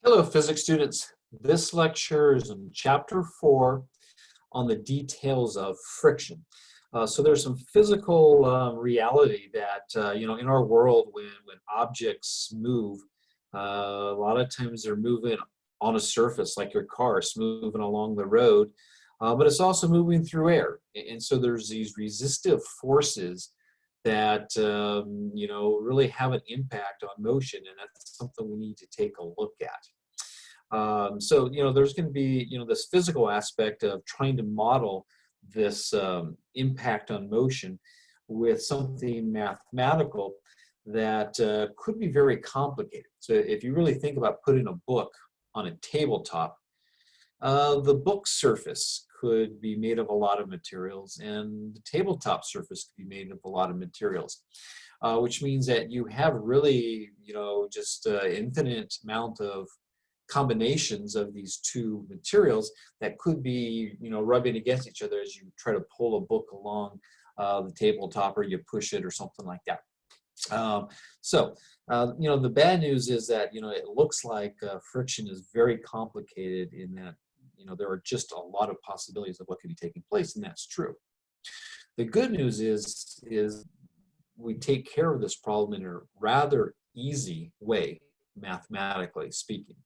Hello, physics students. This lecture is in chapter 4 on the details of friction. So there's some physical reality that, in our world when objects move, a lot of times they're moving on a surface like your car, it's moving along the road, but it's also moving through air. And so there's these resistive forces that, really have an impact on motion, and that's something we need to take a look at. There's going to be, this physical aspect of trying to model this impact on motion with something mathematical that could be very complicated. So if you really think about putting a book on a tabletop, the book surface could be made of a lot of materials, and the tabletop surface could be made of a lot of materials, which means that you have really, just an infinite amount of combinations of these two materials that could be, rubbing against each other as you try to pull a book along the tabletop, or you push it or something like that. The bad news is that, it looks like friction is very complicated in that, there are just a lot of possibilities of what could be taking place, and that's true. The good news is we take care of this problem in a rather easy way, mathematically speaking.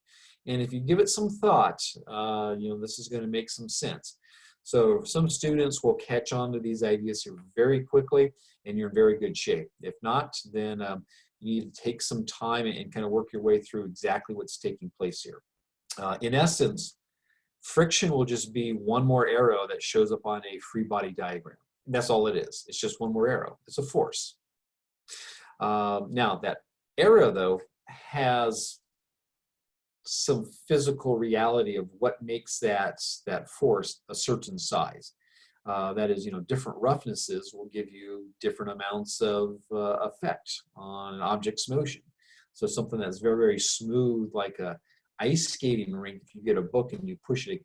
And if you give it some thought, this is going to make some sense. So some students will catch on to these ideas here very quickly, and you're in very good shape. If not, then you need to take some time and kind of work your way through exactly what's taking place here. In essence, friction will just be one more arrow that shows up on a free body diagram. That's all it is. It's just one more arrow. It's a force. Now, that arrow, though, has some physical reality of what makes that force a certain size. That is, different roughnesses will give you different amounts of effect on an object's motion. So something that's very, very smooth, like a ice skating rink, if you get a book and you push it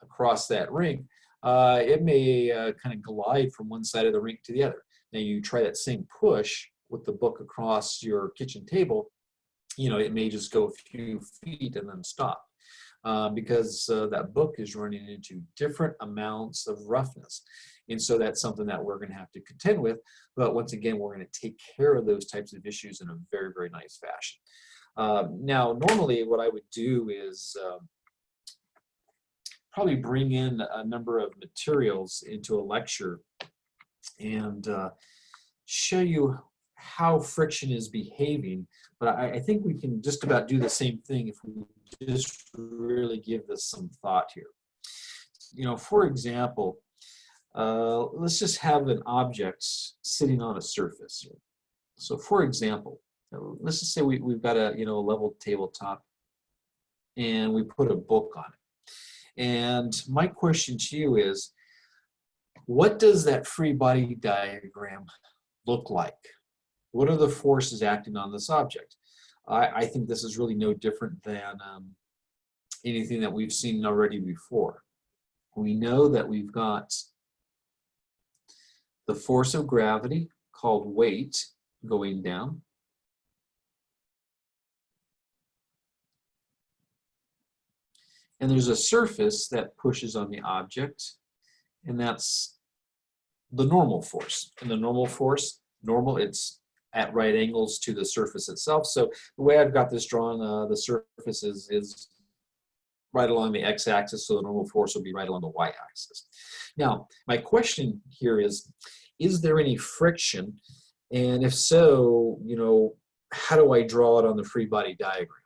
across that rink, it may kind of glide from one side of the rink to the other. Now you try that same push with the book across your kitchen table, it may just go a few feet and then stop because that book is running into different amounts of roughness. And so that's something that we're going to have to contend with. But once again, we're going to take care of those types of issues in a very, very nice fashion. Now, normally what I would do is probably bring in a number of materials into a lecture and show you how friction is behaving, but I think we can just about do the same thing if we just really give this some thought here. For example, let's just have an object sitting on a surface here. So for example, let's just say we've got a level tabletop and we put a book on it. And my question to you is, what does that free body diagram look like? What are the forces acting on this object? I think this is really no different than anything that we've seen already before. We know that we've got the force of gravity, called weight, going down. And there's a surface that pushes on the object, and that's the normal force. And the normal force, it's at right angles to the surface itself. So the way I've got this drawn, the surface is right along the x-axis, so the normal force will be right along the y-axis. Now, my question here is there any friction? And if so, how do I draw it on the free body diagram?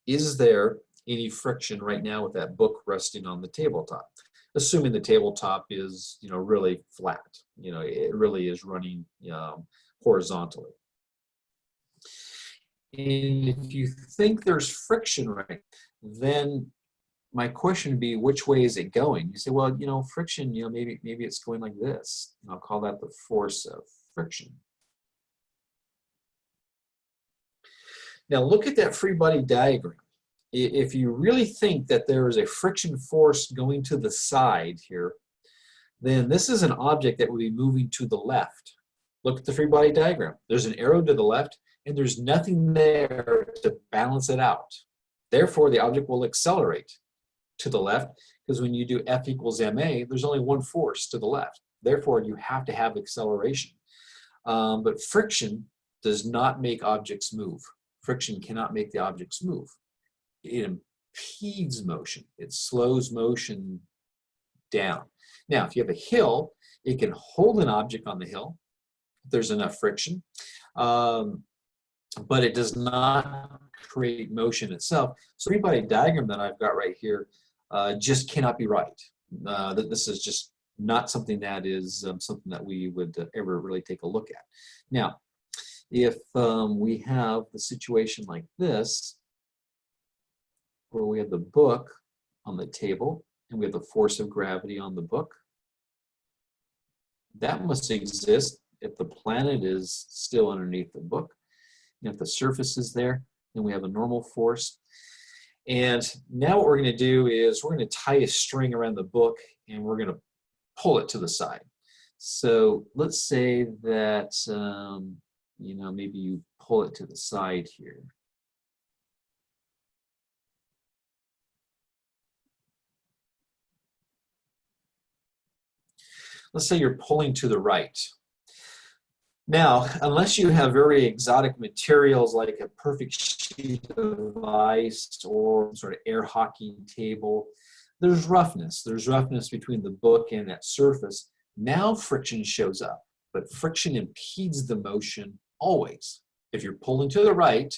Is there any friction right now with that book resting on the tabletop? Assuming the tabletop is, really flat, it really is running horizontally. And if you think there's friction, right, then my question would be, which way is it going? You say, well, friction, maybe it's going like this. And I'll call that the force of friction. Now look at that free body diagram. If you really think that there is a friction force going to the side here, then this is an object that would be moving to the left. Look at the free body diagram. There's an arrow to the left and there's nothing there to balance it out. Therefore, the object will accelerate to the left, because when you do F equals ma, there's only one force to the left. Therefore, you have to have acceleration. But friction does not make objects move. Friction cannot make the objects move. It impedes motion. It slows motion down. Now, if you have a hill, it can hold an object on the hill if there's enough friction, but it does not create motion itself. So the free body diagram that I've got right here just cannot be right. This is just not something that is something that we would ever really take a look at. Now, if we have the situation like this, where we have the book on the table and we have the force of gravity on the book, that must exist if the planet is still underneath the book. And if the surface is there, then we have a normal force. And now what we're going to do is we're going to tie a string around the book and we're going to pull it to the side. So let's say that, you know, maybe you pull it to the side here. Let's say you're pulling to the right. Now, unless you have very exotic materials like a perfect sheet of ice or sort of air hockey table, there's roughness. There's roughness between the book and that surface. Now friction shows up, but friction impedes the motion always. If you're pulling to the right,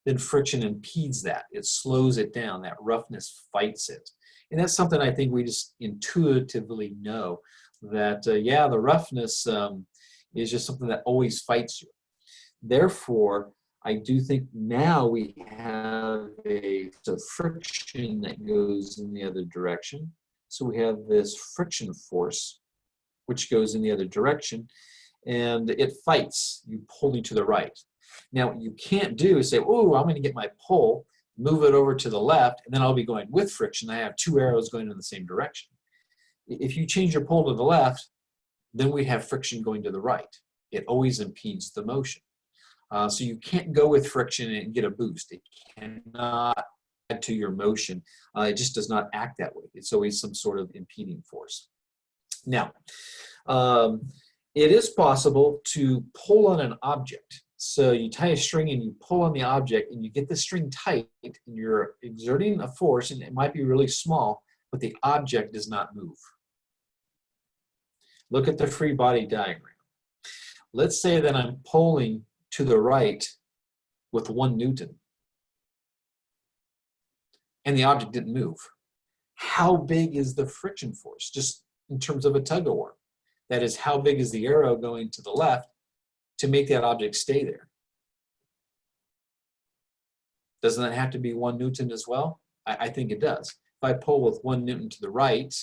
then friction impedes that. It slows it down. That roughness fights it. And that's something I think we just intuitively know that, yeah, the roughness is just something that always fights you. Therefore, I do think now we have a friction that goes in the other direction. So we have this friction force, which goes in the other direction, and it fights you pulling to the right. Now, what you can't do is say, oh, I'm going to get my pull, move it over to the left, and then I'll be going with friction. I have two arrows going in the same direction. If you change your pull to the left, then we have friction going to the right. It always impedes the motion. So you can't go with friction and get a boost. It cannot add to your motion. It just does not act that way. It's always some sort of impeding force. Now, it is possible to pull on an object. So you tie a string and you pull on the object and you get the string tight and you're exerting a force, and it might be really small, but the object does not move. Look at the free body diagram. Let's say that I'm pulling to the right with 1 Newton and the object didn't move. How big is the friction force, just in terms of a tug of war? That is, how big is the arrow going to the left to make that object stay there? Doesn't that have to be 1 Newton as well? I think it does. If I pull with 1 Newton to the right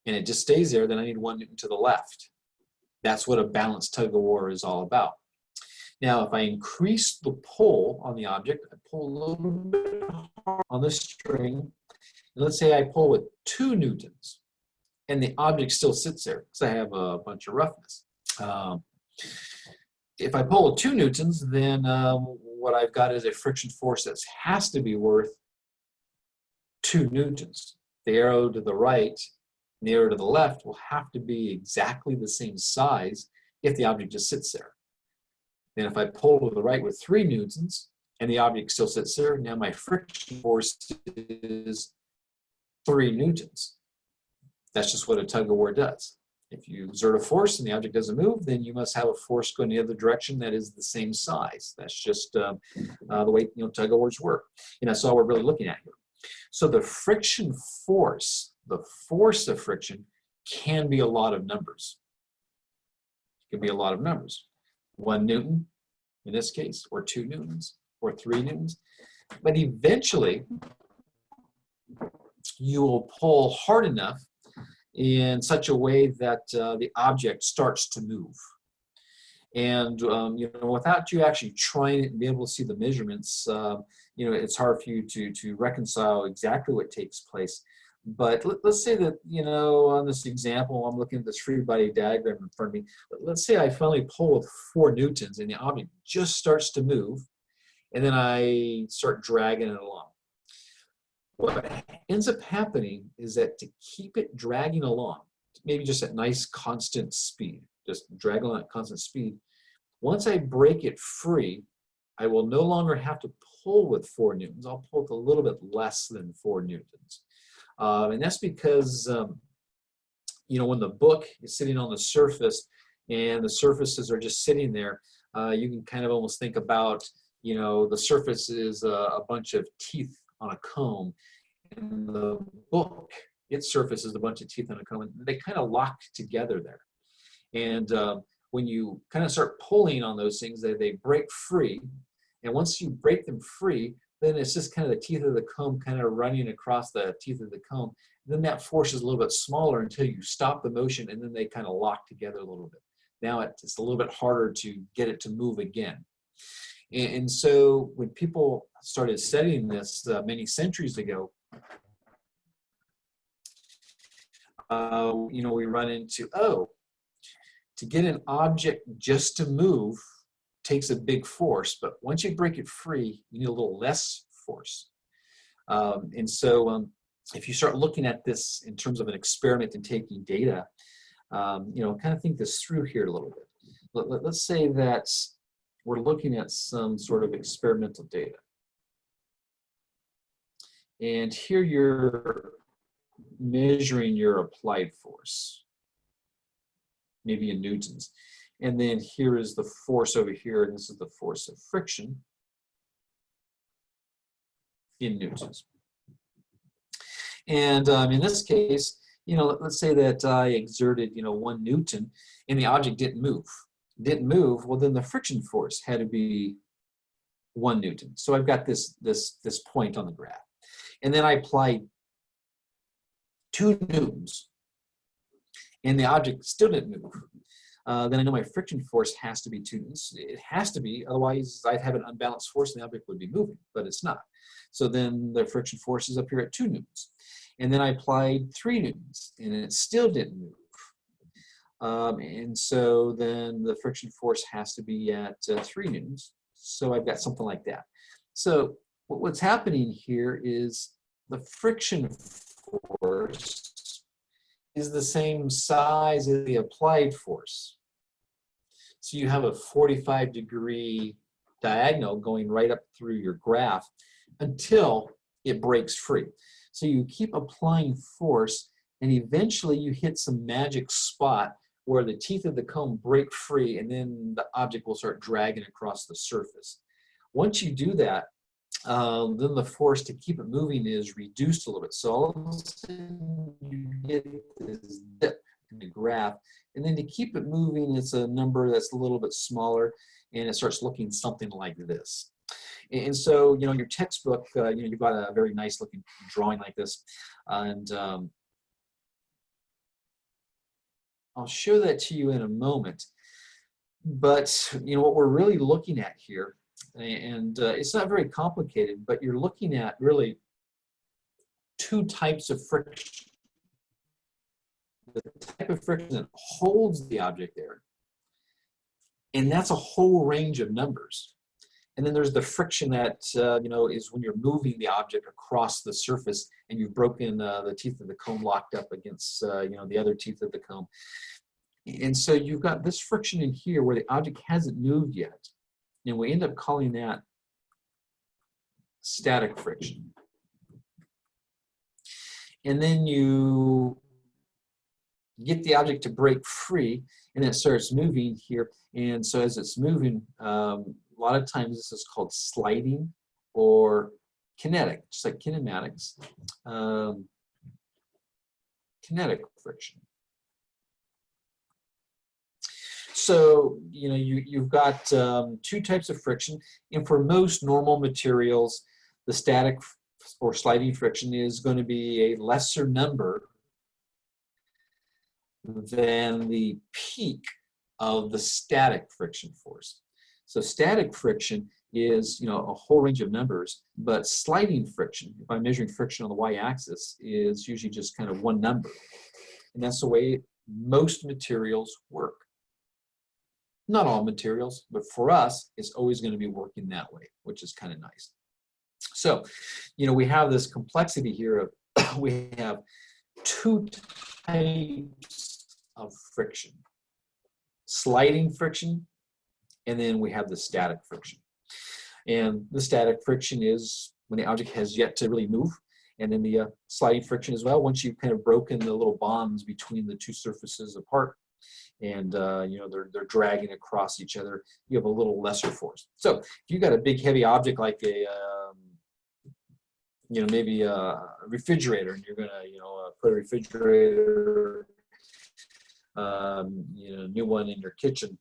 and it just stays there, then I need 1 Newton to the left. That's what a balanced tug of war is all about. Now, if I increase the pull on the object, I pull a little bit hard on the string, and let's say I pull with 2 Newtons, and the object still sits there because I have a bunch of roughness. If I pull with 2 Newtons, then what I've got is a friction force that has to be worth 2 Newtons. The arrow to the right and the arrow to the left will have to be exactly the same size if the object just sits there. Then if I pull to the right with 3 Newtons and the object still sits there, now my friction force is 3 Newtons. That's just what a tug of war does. If you exert a force and the object doesn't move, then you must have a force going the other direction that is the same size. That's just the way tug of wars work. And that's all we're really looking at here. So the friction force, the force of friction, can be a lot of numbers. It can be a lot of numbers. 1 Newton in this case, or 2 Newtons, or 3 Newtons. But eventually, you will pull hard enough in such a way that the object starts to move. And without you actually trying it and be able to see the measurements, it's hard for you to reconcile exactly what takes place. But let's say that, you know, on this example, I'm looking at this free body diagram in front of me. Let's say I finally pull with 4 newtons and the object just starts to move, and then I start dragging it along. What ends up happening is that to keep it dragging along, maybe just at nice constant speed, just drag along at constant speed, once I break it free, I will no longer have to pull with 4 newtons. I'll pull with a little bit less than 4 newtons. And that's because, you know, when the book is sitting on the surface and the surfaces are just sitting there, you can kind of almost think about, you know, the surface is a bunch of teeth on a comb, and the book, its surface is a bunch of teeth on a comb, and they kind of lock together there. And when you kind of start pulling on those things, they break free. And once you break them free, then it's just kind of the teeth of the comb kind of running across the teeth of the comb. Then that force is a little bit smaller until you stop the motion, and then they kind of lock together a little bit. Now it's a little bit harder to get it to move again. And so when people started studying this many centuries ago, you know, we run into, oh, to get an object just to move takes a big force, but once you break it free, you need a little less force. And so if you start looking at this in terms of an experiment and taking data, you know, kind of think this through here a little bit. Let's say that we're looking at some sort of experimental data. And here you're measuring your applied force, maybe in newtons. And then here is the force over here, and this is the force of friction in newtons. And in this case, you know, let's say that I exerted, you know, 1 newton, and the object didn't move. Well, then the friction force had to be 1 newton. So I've got this point on the graph. And then I applied 2 newtons, and the object still didn't move. Then I know my friction force has to be 2 newtons. It has to be, otherwise I'd have an unbalanced force and the object would be moving, but it's not. So then the friction force is up here at 2 newtons. And then I applied 3 newtons, and it still didn't move. And so then the friction force has to be at 3 newtons. So I've got something like that. So what's happening here is the friction force is the same size as the applied force. So you have a 45-degree diagonal going right up through your graph until it breaks free. So you keep applying force, and eventually you hit some magic spot where the teeth of the comb break free, and then the object will start dragging across the surface. Once you do that, then the force to keep it moving is reduced a little bit. So all of a sudden you get this dip in the graph, and then to keep it moving, it's a number that's a little bit smaller, and it starts looking something like this. And so, you know, in your textbook, you know, you've got a very nice looking drawing like this, and I'll show that to you in a moment. But, you know, what we're really looking at here, and it's not very complicated, but you're looking at really 2 types of friction. The type of friction that holds the object there, and that's a whole range of numbers. And then there's the friction that, you know, is when you're moving the object across the surface and you've broken the teeth of the comb locked up against, you know, the other teeth of the comb. And so you've got this friction in here where the object hasn't moved yet. And we end up calling that static friction. And then you get the object to break free, and it starts moving here. And so as it's moving, a lot of times this is called sliding or kinetic, just like kinematics. Kinetic friction. So, you know, you've got 2 types of friction, and for most normal materials, the static or sliding friction is going to be a lesser number than the peak of the static friction force. So static friction is, you know, a whole range of numbers, but sliding friction, if I'm measuring friction on the y-axis, is usually just kind of one number. And that's the way most materials work. Not all materials, but for us, it's always going to be working that way, which is kind of nice. So, you know, we have this complexity here of we have two types of friction. Sliding friction, and then we have the static friction. And the static friction is when the object has yet to really move, and then the sliding friction as well, once you've kind of broken the little bonds between the two surfaces apart, and you know, they're dragging across each other, you have a little lesser force. So if you've got a big heavy object like a you know, maybe a refrigerator, and you're gonna, you know, put a refrigerator, you know, new one in your kitchen.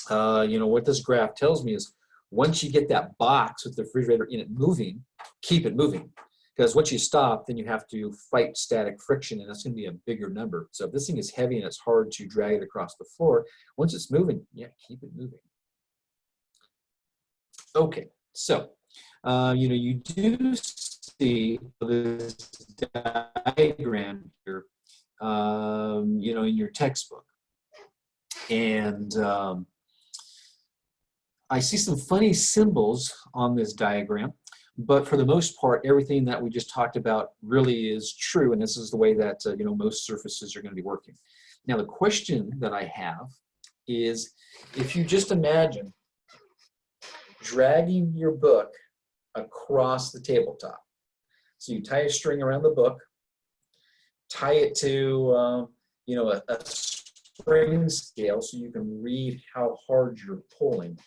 You know, what this graph tells me is once you get that box with the refrigerator in it moving, keep it moving. Because once you stop, then you have to fight static friction, and that's going to be a bigger number. So if this thing is heavy and it's hard to drag it across the floor, once it's moving, yeah, keep it moving. Okay, so you know, you do see this diagram here, you know, in your textbook, and I see some funny symbols on this diagram, but for the most part, everything that we just talked about really is true, and this is the way that you know, most surfaces are going to be working. Now, the question that I have is, if you just imagine dragging your book across the tabletop. So you tie a string around the book, tie it to you know, a spring scale so you can read how hard you're pulling.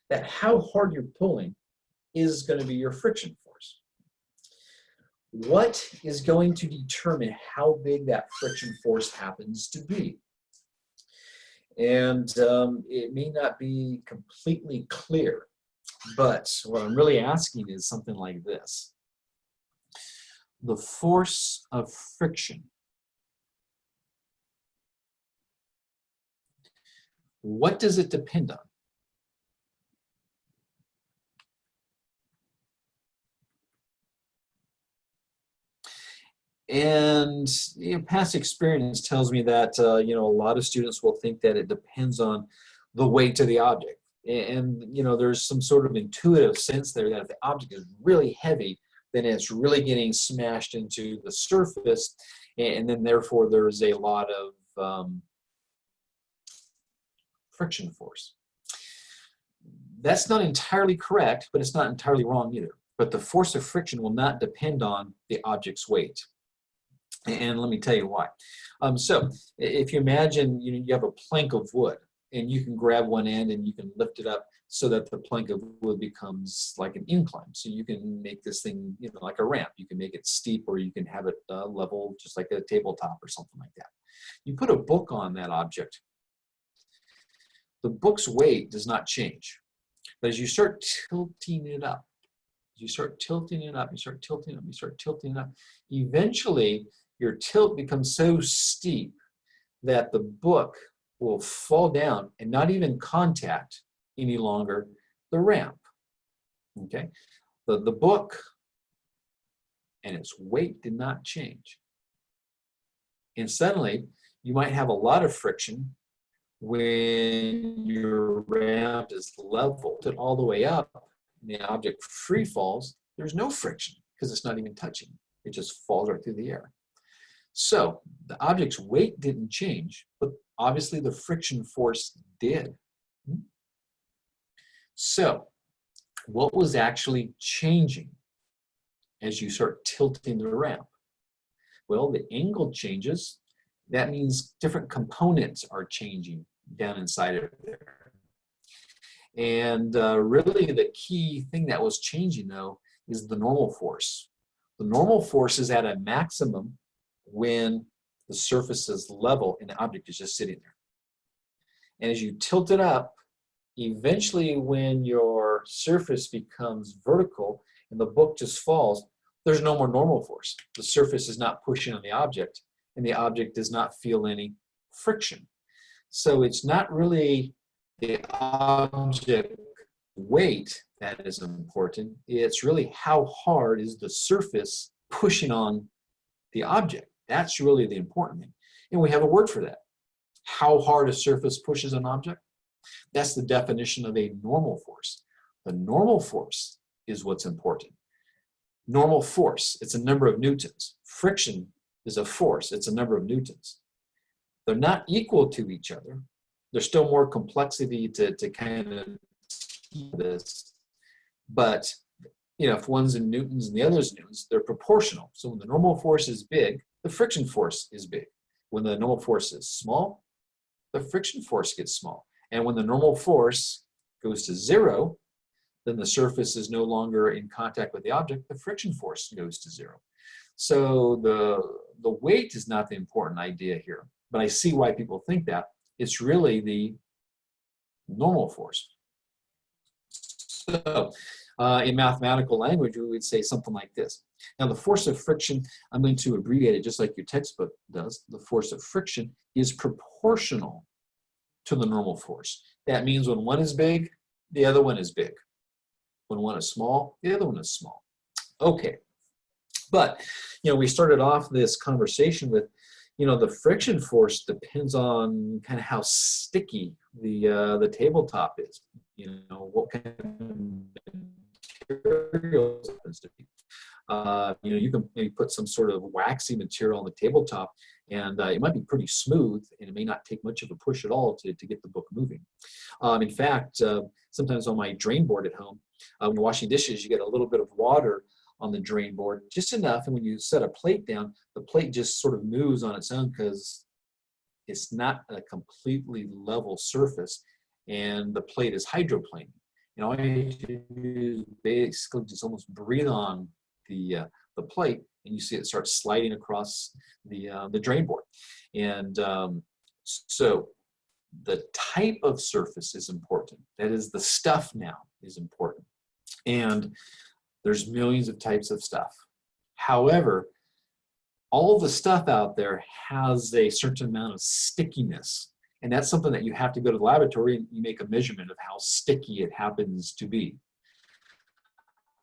That how hard you're pulling is going to be your friction force. What is going to determine how big that friction force happens to be? And it may not be completely clear, but what I'm really asking is something like this. The force of friction. What does it depend on? And you know, past experience tells me that you know, a lot of students will think that it depends on the weight of the object. And you know, there's some sort of intuitive sense there that if the object is really heavy, then it's really getting smashed into the surface, and then therefore there's a lot of friction force. That's not entirely correct, but it's not entirely wrong either. But the force of friction will not depend on the object's weight. And let me tell you why. So if you imagine, you know, you have a plank of wood, and you can grab one end and you can lift it up so that the plank of wood becomes like an incline. So you can make this thing, you know, like a ramp. You can make it steep, or you can have it level, just like a tabletop or something like that. You put a book on that object. The book's weight does not change. But as you start tilting it up, you start tilting it up, you start tilting it up, you start tilting it up, eventually your tilt becomes so steep that the book will fall down and not even contact any longer the ramp. Okay? The book and its weight did not change. And suddenly, you might have a lot of friction when your ramp is leveled all the way up and the object free falls. There's no friction because it's not even touching. It just falls right through the air. So the object's weight didn't change, but obviously the friction force did. So what was actually changing as you start tilting the ramp? Well, the angle changes. That means different components are changing down inside of there. And really the key thing that was changing, though, is the normal force. The normal force is at a maximum when the surface is level and the object is just sitting there. And as you tilt it up, eventually when your surface becomes vertical and the book just falls, there's no more normal force. The surface is not pushing on the object, and the object does not feel any friction. So it's not really the object weight that is important. It's really how hard is the surface pushing on the object. That's really the important thing. And we have a word for that. How hard a surface pushes an object. That's the definition of a normal force. The normal force is what's important. Normal force, it's a number of newtons. Friction is a force, it's a number of newtons. They're not equal to each other. There's still more complexity to kind of see this. But if one's in newtons and the other's newtons, they're proportional. So when the normal force is big, the friction force is big. When the normal force is small, the friction force gets small. And when the normal force goes to zero, then the surface is no longer in contact with the object, the friction force goes to zero. So the weight is not the important idea here, but I see why people think that. It's really the normal force. So in mathematical language, we would say something like this. Now the force of friction, I'm going to abbreviate it just like your textbook does. The force of friction is proportional to the normal force. That means when one is big, the other one is big. When one is small, the other one is small. Okay, but we started off this conversation with, the friction force depends on kind of how sticky the tabletop is. What kind of material it happens to be. You can maybe put some sort of waxy material on the tabletop, and it might be pretty smooth, and it may not take much of a push at all to get the book moving. In fact, sometimes on my drain board at home, when you're washing dishes, you get a little bit of water on the drain board, just enough, and when you set a plate down, the plate just sort of moves on its own because it's not a completely level surface, and the plate is hydroplaning. All you need to do is basically just almost breathe on the plate, and you see it start sliding across the drain board. And so the type of surface is important. That is, the stuff now is important. And there's millions of types of stuff. However, all the stuff out there has a certain amount of stickiness. And that's something that you have to go to the laboratory and you make a measurement of how sticky it happens to be.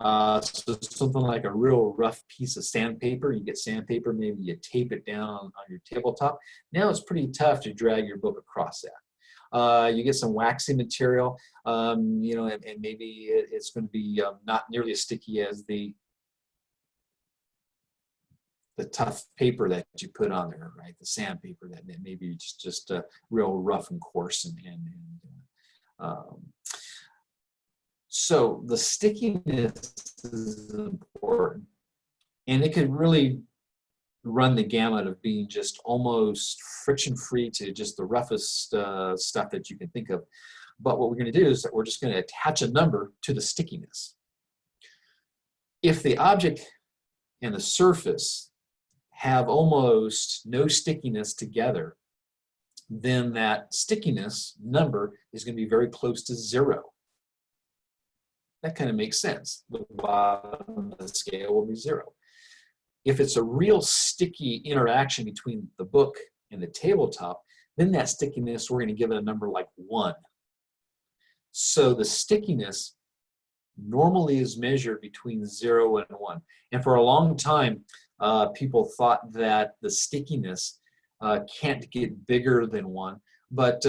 So something like a real rough piece of sandpaper, you get sandpaper, maybe you tape it down on your tabletop. Now it's pretty tough to drag your book across that. You get some waxy material, and maybe it's going to be not nearly as sticky as the tough paper that you put on there, right? The sandpaper that maybe just real rough and coarse so the stickiness is important, and it could really run the gamut of being just almost friction-free to just the roughest stuff that you can think of. But what we're going to do is that we're just going to attach a number to the stickiness. If the object and the surface have almost no stickiness together, then that stickiness number is going to be very close to zero. That kind of makes sense. The bottom of the scale will be zero. If it's a real sticky interaction between the book and the tabletop, then that stickiness, we're going to give it a number like 1. So the stickiness normally is measured between 0 and 1. And for a long time, people thought that the stickiness can't get bigger than 1. But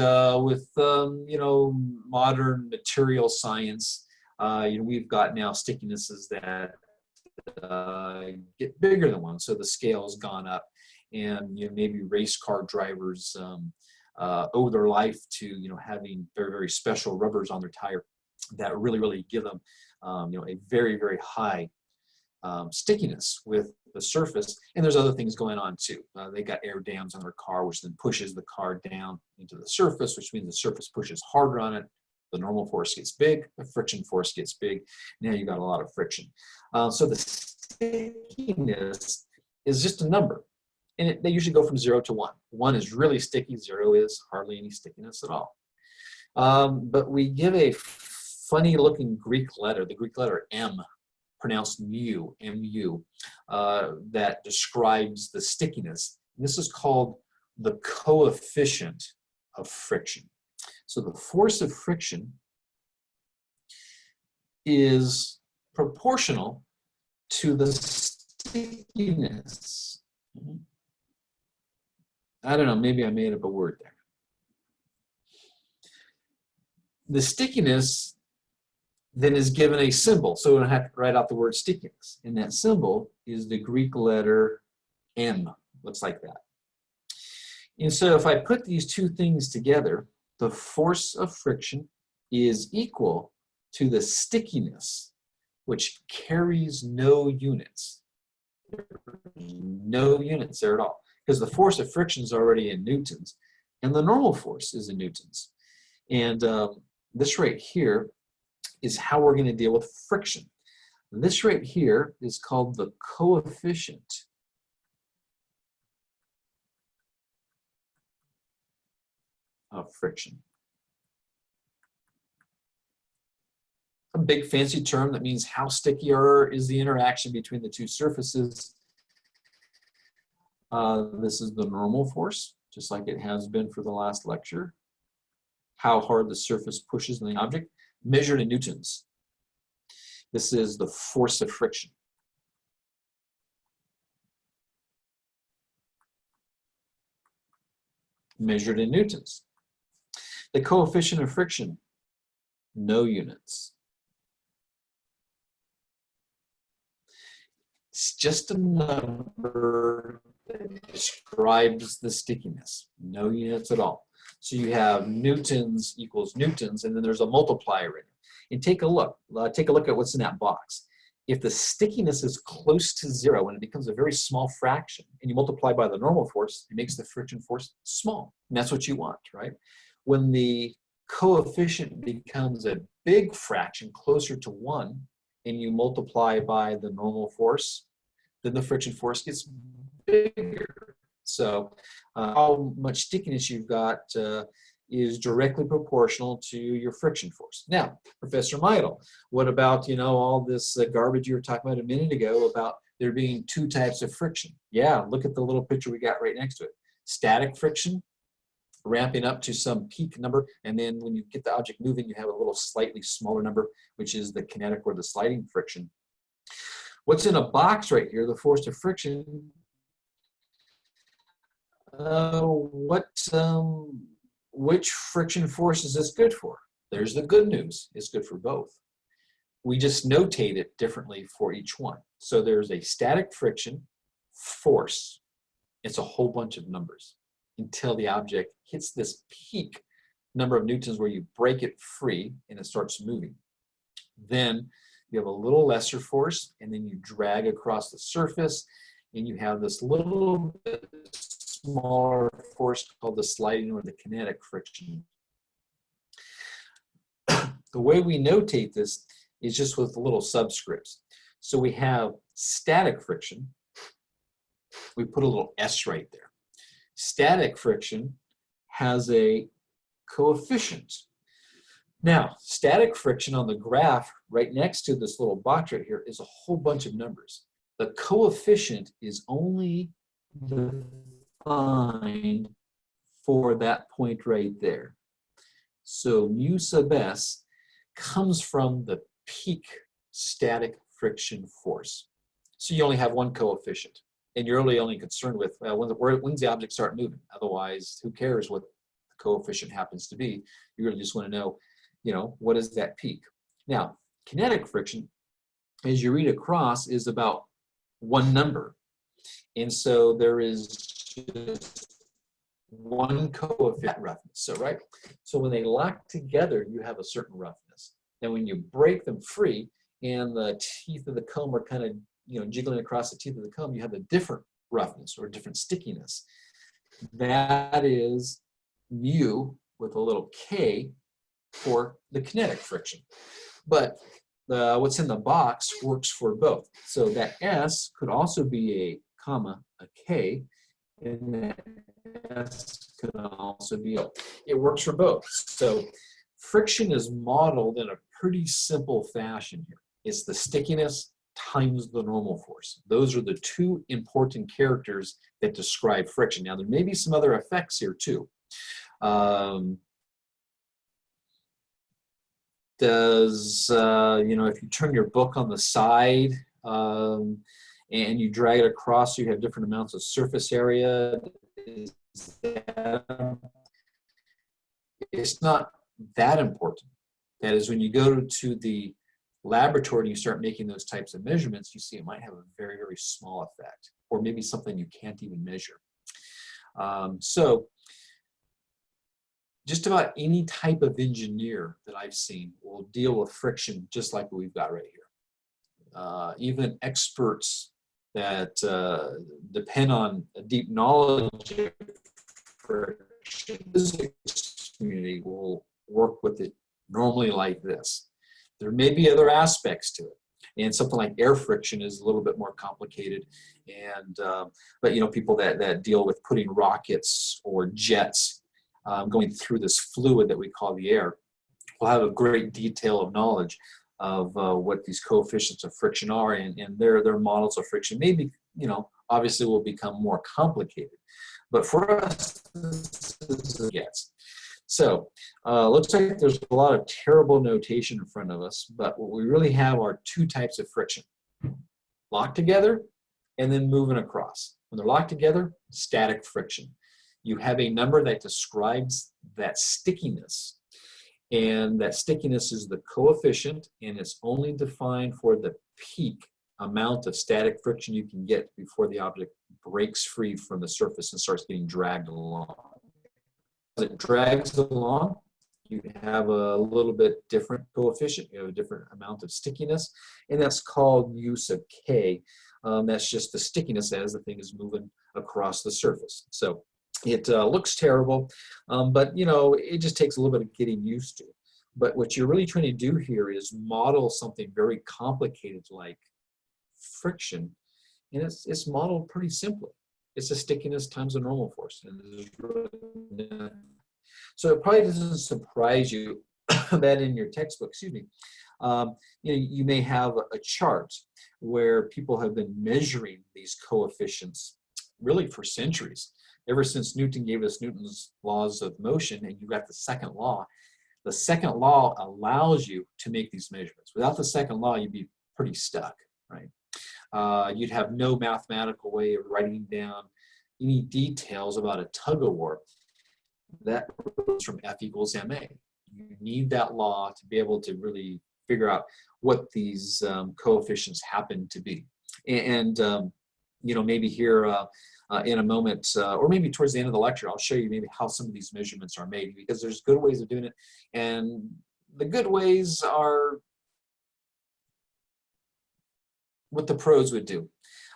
with modern material science, we've got now stickinesses that get bigger than 1. So the scale has gone up, and maybe race car drivers owe their life to having very, very special rubbers on their tire that really give them a very, very high stickiness with the surface. And there's other things going on too. They got air dams on their car, which then pushes the car down into the surface, which means the surface pushes harder on it. The normal force gets big, the friction force gets big. Now you got a lot of friction. So the stickiness is just a number, and they usually go from 0 to 1. 1 is really sticky, 0 is hardly any stickiness at all. But we give a funny looking Greek letter, the Greek letter M, pronounced mu, M-U, that describes the stickiness. And this is called the coefficient of friction. So the force of friction is proportional to the stickiness. I don't know, maybe I made up a word there. The stickiness then is given a symbol, so we don't have to write out the word stickiness. And that symbol is the Greek letter M, looks like that. And so if I put these two things together, the force of friction is equal to the stickiness, which carries no units. No units there at all, because the force of friction is already in newtons, and the normal force is in newtons. And this right here is how we're going to deal with friction. This right here is called the coefficient of friction. A big fancy term that means how sticky is the interaction between the two surfaces. This is the normal force, just like it has been for the last lecture. How hard the surface pushes on the object, measured in newtons. This is the force of friction. Measured in newtons. The coefficient of friction, no units. It's just a number that describes the stickiness, no units at all. So you have newtons equals newtons, and then there's a multiplier in it. And take a look at what's in that box. If the stickiness is close to zero and it becomes a very small fraction, and you multiply by the normal force, it makes the friction force small. And that's what you want, right? When the coefficient becomes a big fraction, closer to 1, and you multiply by the normal force, then the friction force gets bigger. So how much stickiness you've got is directly proportional to your friction force. Now, Professor Meidel, what about, all this garbage you were talking about a minute ago about there being two types of friction? Yeah, look at the little picture we got right next to it. Static friction, ramping up to some peak number, and then when you get the object moving, you have a little slightly smaller number, which is the kinetic or the sliding friction. What's in a box right here, the force of friction, which friction force is this good for? There's the good news, it's good for both. We just notate it differently for each one. So there's a static friction force. It's a whole bunch of numbers until the object hits this peak number of newtons where you break it free and it starts moving. Then you have a little lesser force, and then you drag across the surface, and you have this little bit smaller force called the sliding or the kinetic friction. The way we notate this is just with little subscripts. So we have static friction. We put a little S right there. Static friction has a coefficient. Now, static friction on the graph right next to this little box right here is a whole bunch of numbers. The coefficient is only defined for that point right there. So mu sub S comes from the peak static friction force. So you only have one coefficient, and you're really only concerned with when's the object start moving. Otherwise, who cares what the coefficient happens to be? You really just want to know, what is that peak? Now, kinetic friction, as you read across, is about one number. And so there is just one coefficient roughness. So, right? So when they lock together, you have a certain roughness. And when you break them free and the teeth of the comb are kind of, jiggling across the teeth of the comb, you have a different roughness or a different stickiness. That is mu with a little k for the kinetic friction. But what's in the box works for both. So that S could also be a comma, a K, and that S could also be a. It works for both. So friction is modeled in a pretty simple fashion here. It's the stickiness times the normal force. Those are the two important characters that describe friction. Now, there may be some other effects here too. Does, you know, if you turn your book on the side and you drag it across, you have different amounts of surface area. It's not that important. That is, when you go to the laboratory and you start making those types of measurements, you see it might have a very, very small effect, or maybe something you can't even measure. So just about any type of engineer that I've seen will deal with friction just like what we've got right here. Even experts that depend on a deep knowledge of friction, the physics community will work with it normally like this. There may be other aspects to it, and something like air friction is a little bit more complicated. And but you know, people that deal with putting rockets or jets going through this fluid that we call the air will have a great detail of knowledge of what these coefficients of friction are, and their models of friction maybe, you know, obviously will become more complicated. But for us, this is a guess. So looks like there's a lot of terrible notation in front of us, but what we really have are two types of friction: locked together and then moving across. When they're locked together, static friction. You have a number that describes that stickiness, and that stickiness is the coefficient, and it's only defined for the peak amount of static friction you can get before the object breaks free from the surface and starts getting dragged along. As it drags along, you have a little bit different coefficient. You have a different amount of stickiness, and that's called mu sub k. That's just the stickiness as the thing is moving across the surface. So it looks terrible, but you know, it just takes a little bit of getting used to. But what you're really trying to do here is model something very complicated like friction, and it's modeled pretty simply. It's a stickiness times a normal force. And so it probably doesn't surprise you that in your textbook, excuse me, you know, you may have a chart where people have been measuring these coefficients really for centuries. Ever since Newton gave us Newton's laws of motion, and you got the second law. The second law allows you to make these measurements. Without the second law, you'd be pretty stuck, right? You'd have no mathematical way of writing down any details about a tug of war. That goes from F equals ma. You need that law to be able to really figure out what these coefficients happen to be. And you know, maybe here in a moment, or maybe towards the end of the lecture, I'll show you maybe how some of these measurements are made, because there's good ways of doing it, and the good ways are what the pros would do.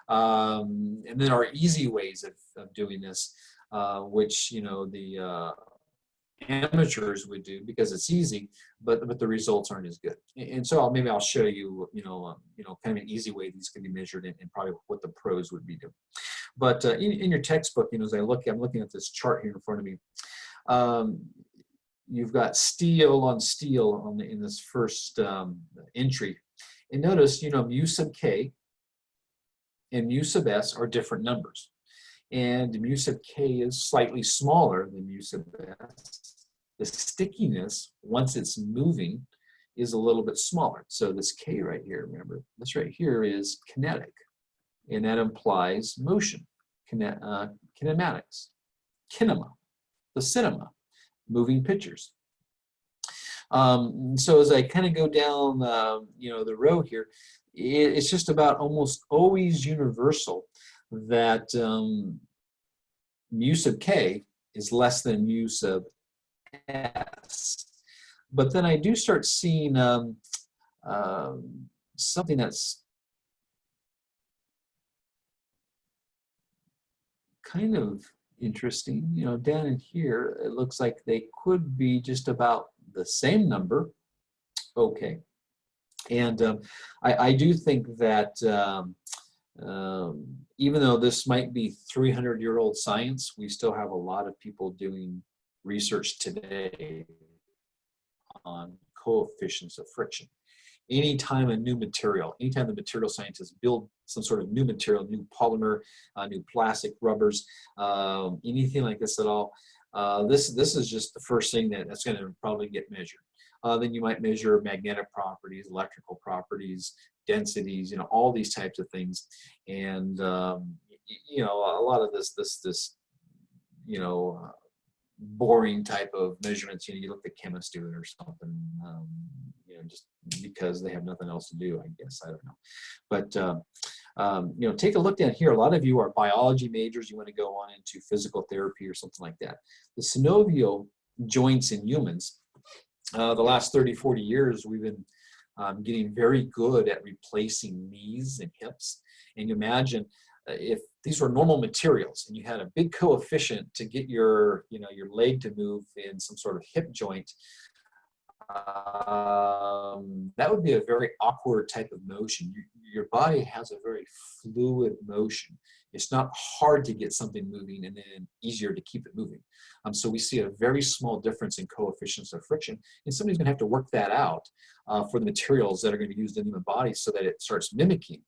And then there are easy ways of doing this, which, you know, the amateurs would do because it's easy, but the results aren't as good. And so maybe I'll show you, you know, kind of an easy way these can be measured, and probably what the pros would be doing. But in your textbook, you know, as I'm looking at this chart here in front of me. You've got steel on steel in this first entry, and notice, you know, mu sub k and mu sub s are different numbers, and mu sub k is slightly smaller than mu sub s. The stickiness, once it's moving, is a little bit smaller. So this k right here, remember, this right here is kinetic, and that implies motion, kinematics, kinema, the cinema, moving pictures. So as I kind of go down, you know, the row here, it's just about almost always universal that mu sub k is less than mu sub s. But then I do start seeing something that's kind of interesting. You know, down in here, it looks like they could be just about the same number. Okay. And I do think that even though this might be 300-year-old science, we still have a lot of people doing research today on coefficients of friction. Anytime a new material, anytime the material scientists build some sort of new material, new polymer, new plastic, rubbers, anything like this at all, This is just the first thing that's going to probably get measured. Then you might measure magnetic properties, electrical properties, densities, all these types of things. And a lot of this boring type of measurements, you look at chemists do it or something, just because they have nothing else to do, I guess. I don't know. But take a look down here. A lot of you are biology majors. You want to go on into physical therapy or something like that. The synovial joints in humans, the last 30, 40 years, we've been getting very good at replacing knees and hips. And you imagine if these were normal materials and you had a big coefficient to get your leg to move in some sort of hip joint, that would be a very awkward type of motion. Your body has a very fluid motion. It's not hard to get something moving and then easier to keep it moving. So we see a very small difference in coefficients of friction, and somebody's going to have to work that out for the materials that are going to be used in the human body so that it starts mimicking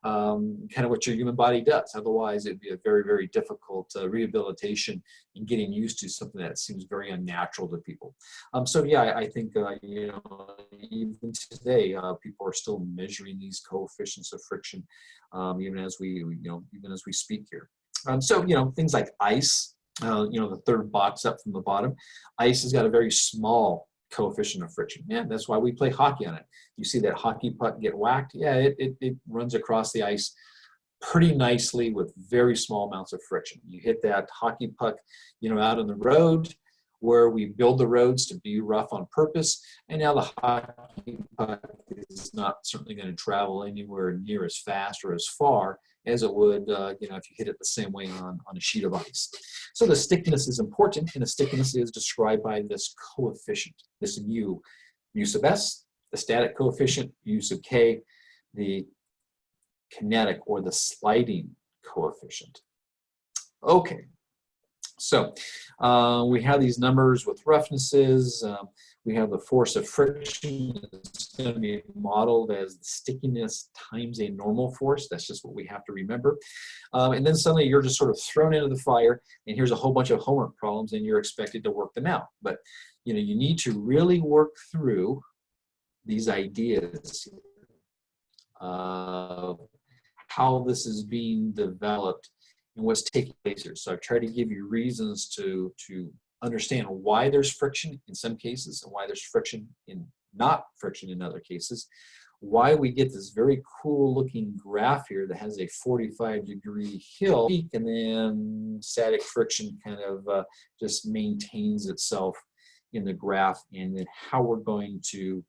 kind of what your human body does. Otherwise, it'd be a very, very difficult rehabilitation and getting used to something that seems very unnatural to people. So yeah, I think even today, people are still measuring these coefficients of friction, even as we speak here. So things like ice, the third box up from the bottom, ice has got a very small coefficient of friction. Yeah, that's why we play hockey on it. You see that hockey puck get whacked? Yeah, it runs across the ice pretty nicely with very small amounts of friction. You hit that hockey puck, out on the road where we build the roads to be rough on purpose, and now the hockey puck is not certainly going to travel anywhere near as fast or as far as it would, if you hit it the same way on a sheet of ice. So the stickiness is important, and the stickiness is described by this coefficient, this mu sub s, the static coefficient, mu sub k, the kinetic or the sliding coefficient. Okay, so we have these numbers with roughnesses. We have the force of friction. It's going to be modeled as the stickiness times a normal force. That's just what we have to remember. And then suddenly you're just sort of thrown into the fire, and here's a whole bunch of homework problems, and you're expected to work them out. But you need to really work through these ideas of how this is being developed and what's taking place here. So I've tried to give you reasons to understand why there's friction in some cases and why there's friction in not friction in other cases, why we get this very cool looking graph here that has a 45-degree hill peak, and then static friction kind of just maintains itself in the graph, and then how we're going to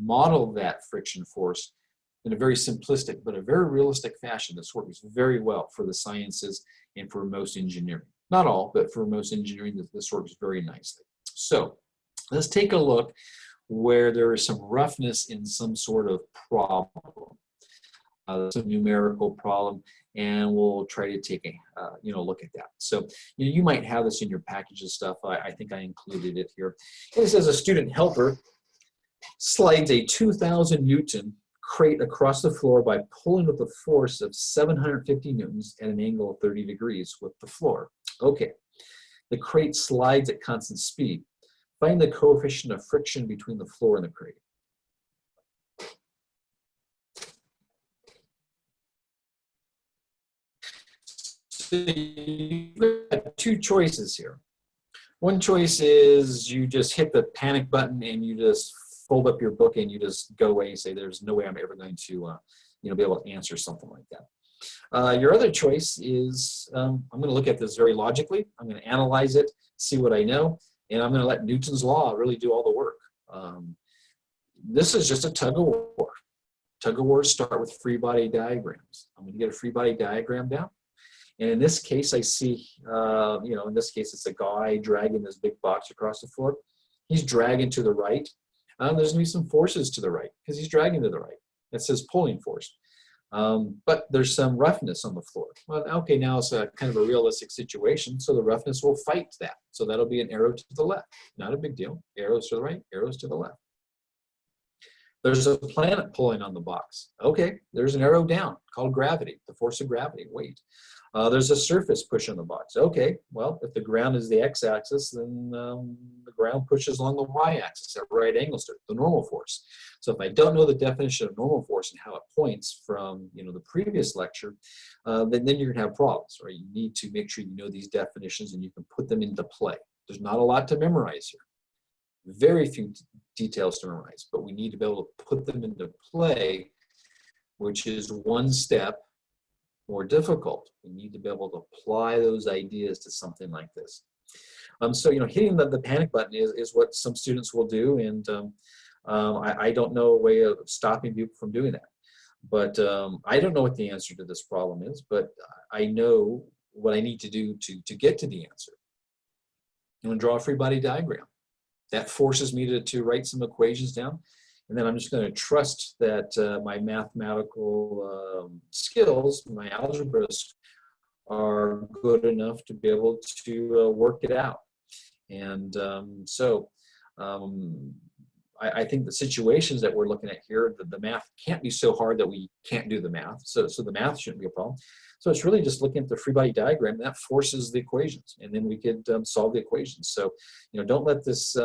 model that friction force in a very simplistic but a very realistic fashion. This works very well for the sciences and for most engineering. Not all, but for most engineering, this works very nicely. So let's take a look where there is some roughness in some sort of problem. Some numerical problem, and we'll try to take a look at that. So you might have this in your package of stuff. I think I included it here. And it says a student helper slides a 2,000 Newton crate across the floor by pulling with a force of 750 newtons at an angle of 30 degrees with the floor. Okay, the crate slides at constant speed. Find the coefficient of friction between the floor and the crate. So you've got two choices here. One choice is you just hit the panic button and you just fold up your book and you just go away and say, there's no way I'm ever going to be able to answer something like that. Your other choice is, I'm going to look at this very logically. I'm going to analyze it, see what I know, and I'm going to let Newton's law really do all the work. This is just a tug of war. Tug of wars start with free body diagrams. I'm going to get a free body diagram down. And in this case, I see, in this case, it's a guy dragging this big box across the floor. He's dragging to the right. There's going to be some forces to the right because he's dragging to the right. It says pulling force. But there's some roughness on the floor. Well, okay, now it's a kind of a realistic situation, so the roughness will fight that. So that'll be an arrow to the left. Not a big deal. Arrows to the right, arrows to the left. There's a planet pulling on the box. Okay, there's an arrow down called gravity, the force of gravity, weight. There's a surface push on the box. Okay, well, if the ground is the x-axis, then the ground pushes along the y-axis at right angles to it, the normal force. So if I don't know the definition of normal force and how it points from the previous lecture, then you're gonna have problems, right? You need to make sure you know these definitions and you can put them into play. There's not a lot to memorize here. Very few details to memorize, but we need to be able to put them into play, which is one step more difficult. We need to be able to apply those ideas to something like this. So hitting the panic button is what some students will do, and I don't know a way of stopping people from doing that. But I don't know what the answer to this problem is, but I know what I need to do to get to the answer. I'm going to draw a free body diagram. That forces me to write some equations down, and then I'm just going to trust that my mathematical skills, my algebra, are good enough to be able to work it out. And I think the situations that we're looking at here, the math can't be so hard that we can't do the math. So the math shouldn't be a problem. So it's really just looking at the free body diagram that forces the equations, and then we could solve the equations. So don't let this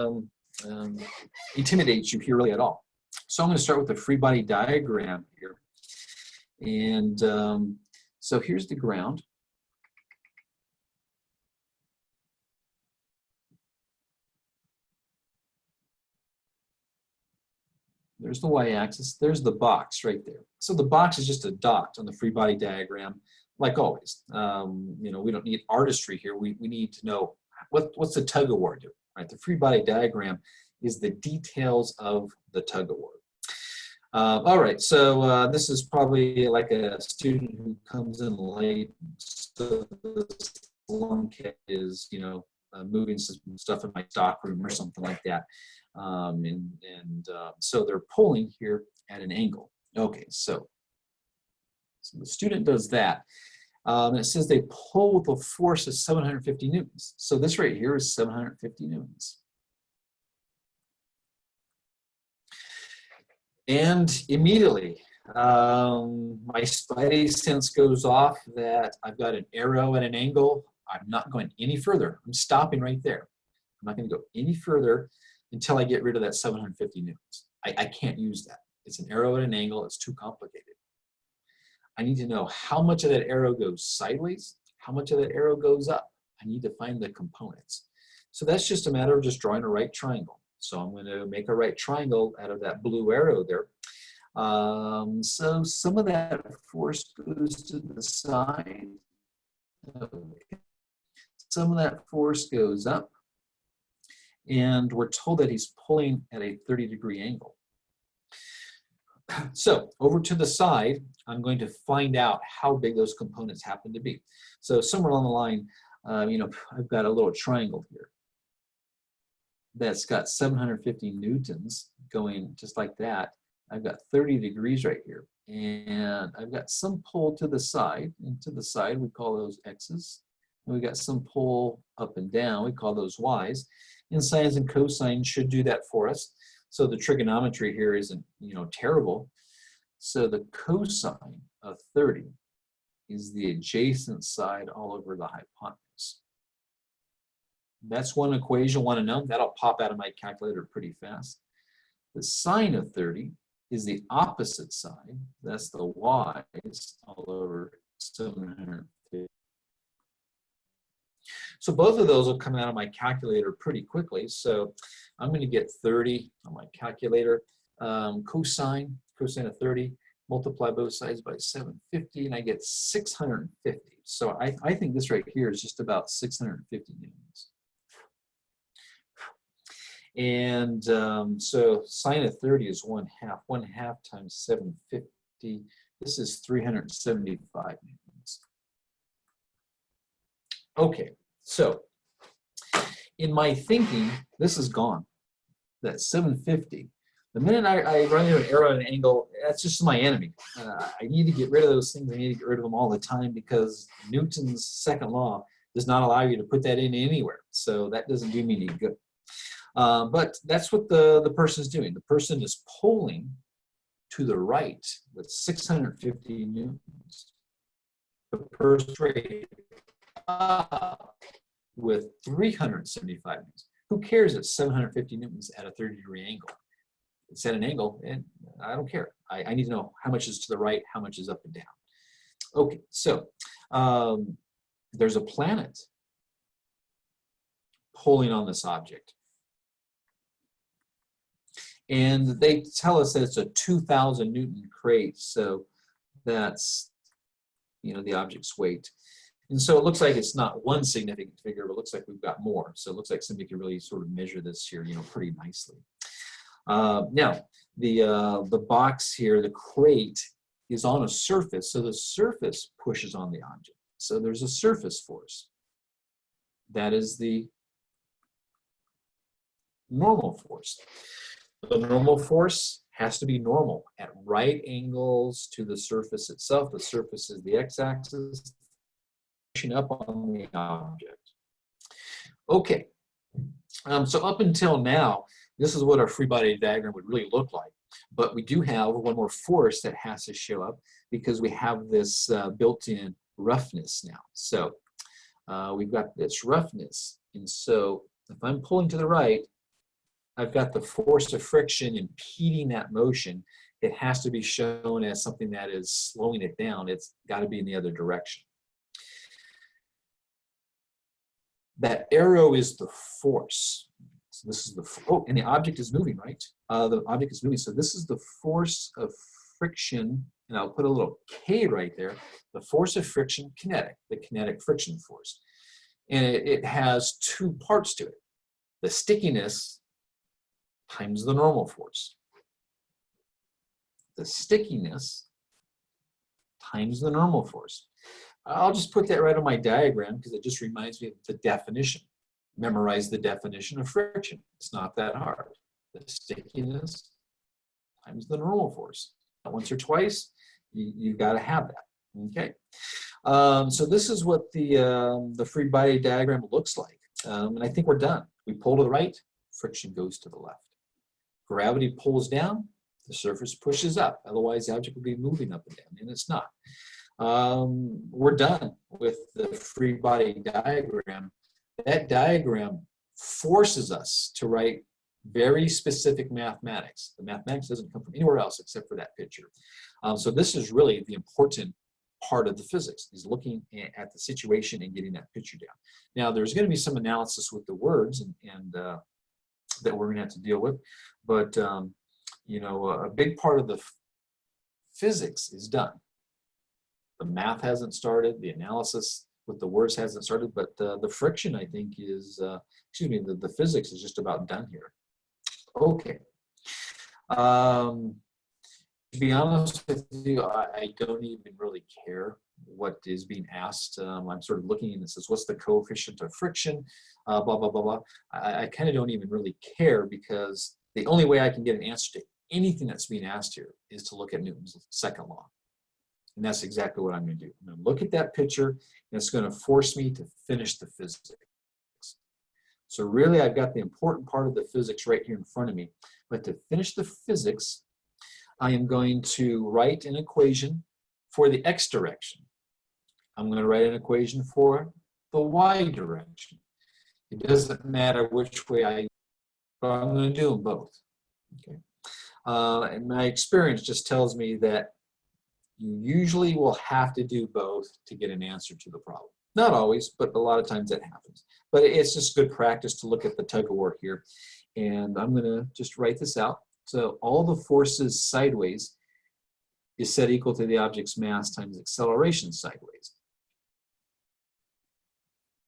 intimidate you here really at all. So I'm going to start with the free body diagram here, and so here's the ground. There's the y-axis, there's the box right there. So the box is just a dot on the free body diagram, like always. We don't need artistry here. We need to know what's the tug of war doing, right? The free body diagram is the details of the tug of war. All right, so this is probably like a student who comes in late. So this long kit is, moving some stuff in my stock room or something like that. So they're pulling here at an angle. Okay, so the student does that. And it says they pull with a force of 750 newtons. So this right here is 750 newtons. And immediately, my spidey sense goes off that I've got an arrow at an angle. I'm not going any further. I'm stopping right there. I'm not going to go any further until I get rid of that 750 newtons. I can't use that. It's an arrow at an angle. It's too complicated. I need to know how much of that arrow goes sideways, how much of that arrow goes up. I need to find the components. So that's just a matter of just drawing a right triangle. So I'm going to make a right triangle out of that blue arrow there. So some of that force goes to the side. Okay. Some of that force goes up. And we're told that he's pulling at a 30-degree angle. So over to the side, I'm going to find out how big those components happen to be. So somewhere along the line, I've got a little triangle here that's got 750 newtons going just like that. I've got 30 degrees right here. And I've got some pull to the side. And to the side, we call those x's. And we've got some pull up and down. We call those y's. And sines and cosines should do that for us. So the trigonometry here isn't, terrible. So the cosine of 30 is the adjacent side all over the hypotenuse. That's one equation you want to know. That'll pop out of my calculator pretty fast. The sine of 30 is the opposite side. That's the y's all over 750. So both of those will come out of my calculator pretty quickly. So I'm going to get 30 on my calculator. Cosine of 30, multiply both sides by 750, and I get 650. So I think this right here is just about 650 newtons. And so sine of 30 is 1/2. 1/2 times 750. This is 375 newtons. Okay, so in my thinking, this is gone. That's 750. The minute I run into an arrow at an angle, that's just my enemy. I need to get rid of those things. I need to get rid of them all the time because Newton's second law does not allow you to put that in anywhere. So that doesn't do me any good. But that's what the person's doing. The person is pulling to the right with 650 newtons. The first rate up with 375 newtons. Who cares at 750 newtons at a 30-degree angle? It's at an angle, and I don't care. I need to know how much is to the right, how much is up and down. Okay, so there's a planet pulling on this object. And they tell us that it's a 2,000 Newton crate, so that's, you know, the object's weight. And so it looks like it's not one significant figure, but it looks like we've got more. So it looks like somebody can really sort of measure this here, you know, pretty nicely. Now, the box here, the crate, is on a surface, so the surface pushes on the object. So there's a surface force. That is the normal force. The normal force has to be normal at right angles to the surface itself. The surface is the x-axis, pushing up on the object. Okay, so up until now, this is what our free body diagram would really look like. But we do have one more force that has to show up because we have this built-in roughness now. So we've got this roughness. And so if I'm pulling to the right, I've got the force of friction impeding that motion. It has to be shown as something that is slowing it down. It's got to be in the other direction. That arrow is the force. So this is the, oh, and the object is moving, right? The object is moving. So this is the force of friction, and I'll put a little K right there. The force of friction, kinetic, the kinetic friction force. And it has two parts to it. The stickiness times the normal force. The stickiness times the normal force. I'll just put that right on my diagram because it just reminds me of the definition. Memorize the definition of friction. It's not that hard. The stickiness times the normal force. Once or twice, you've got to have that. Okay. So this is what the free body diagram looks like. And I think we're done. We pull to the right, friction goes to the left. Gravity pulls down, the surface pushes up. Otherwise, the object would be moving up and down, and it's not. We're done with the free body diagram. That diagram forces us to write very specific mathematics. The mathematics doesn't come from anywhere else except for that picture. So this is really the important part of the physics, is looking at the situation and getting that picture down. Now, there's going to be some analysis with the words and that we're going to have to deal with, but you know, a big part of the physics is done. The math hasn't started, the analysis with the words hasn't started, but the friction, I think, is, excuse me, the physics is just about done here. Okay. To be honest with you, I don't even really care what is being asked. I'm sort of looking and it says, what's the coefficient of friction? Blah, blah, blah, blah. I kind of don't even really care because the only way I can get an answer to anything that's being asked here is to look at Newton's second law. And that's exactly what I'm going to do. I'm going to look at that picture, and it's going to force me to finish the physics. So really, I've got the important part of the physics right here in front of me. But to finish the physics, I am going to write an equation for the x direction. I'm going to write an equation for the y direction. It doesn't matter which way but I'm going to do them both. Okay. And my experience just tells me that you usually will have to do both to get an answer to the problem. Not always, but a lot of times that happens. But it's just good practice to look at the tug of war here. And I'm going to just write this out. So all the forces sideways is set equal to the object's mass times acceleration sideways.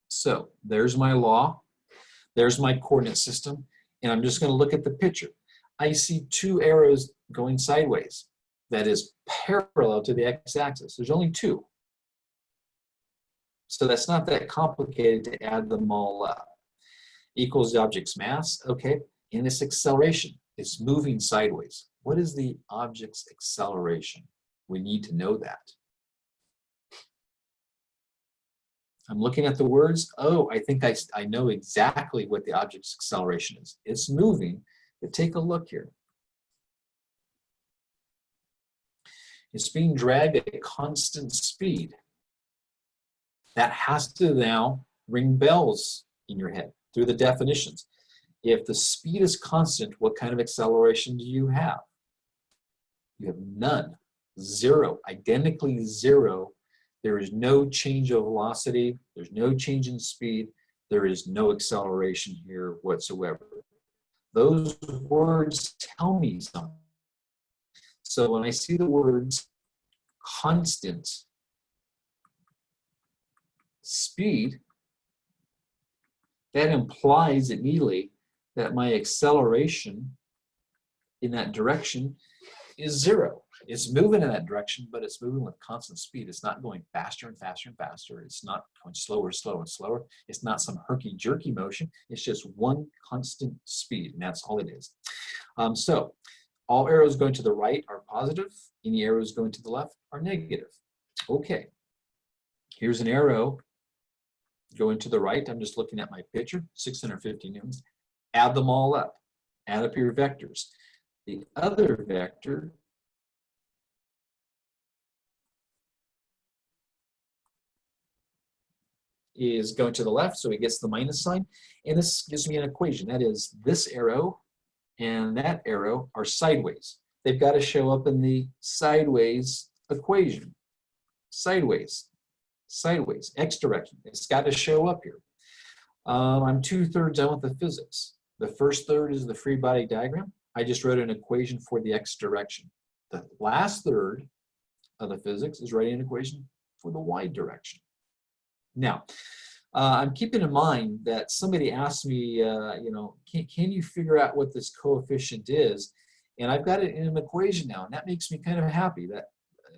So there's my law. There's my coordinate system. And I'm just going to look at the picture. I see two arrows going sideways. That is parallel to the x-axis. There's only two. So that's not that complicated to add them all up. Equals the object's mass, okay, and its acceleration. It's moving sideways. What is the object's acceleration? We need to know that. I'm looking at the words. Oh, I think I know exactly what the object's acceleration is. It's moving, but take a look here. It's being dragged at a constant speed. That has to now ring bells in your head through the definitions. If the speed is constant, what kind of acceleration do you have? You have none, zero, identically zero. There is no change of velocity. There's no change in speed. There is no acceleration here whatsoever. Those words tell me something. So when I see the words constant speed, that implies immediately that my acceleration in that direction is zero. It's moving in that direction, but it's moving with constant speed. It's not going faster and faster and faster. It's not going slower, slower, and slower. It's not some herky-jerky motion. It's just one constant speed, and that's all it is. So all arrows going to the right are positive. Any arrows going to the left are negative. Okay, here's an arrow going to the right. I'm just looking at my picture, 650 newtons. Add them all up. Add up your vectors. The other vector is going to the left, so it gets the minus sign. And this gives me an equation. That is, this arrow and that arrow are sideways. They've got to show up in the sideways equation. Sideways, sideways, x direction. It's got to show up here. I'm 2/3 done with the physics. The first third is the free body diagram. I just wrote an equation for the x direction. The last third of the physics is writing an equation for the y direction. Now, I'm keeping in mind that somebody asked me, you know, can you figure out what this coefficient is? And I've got it in an equation now, and that makes me kind of happy. That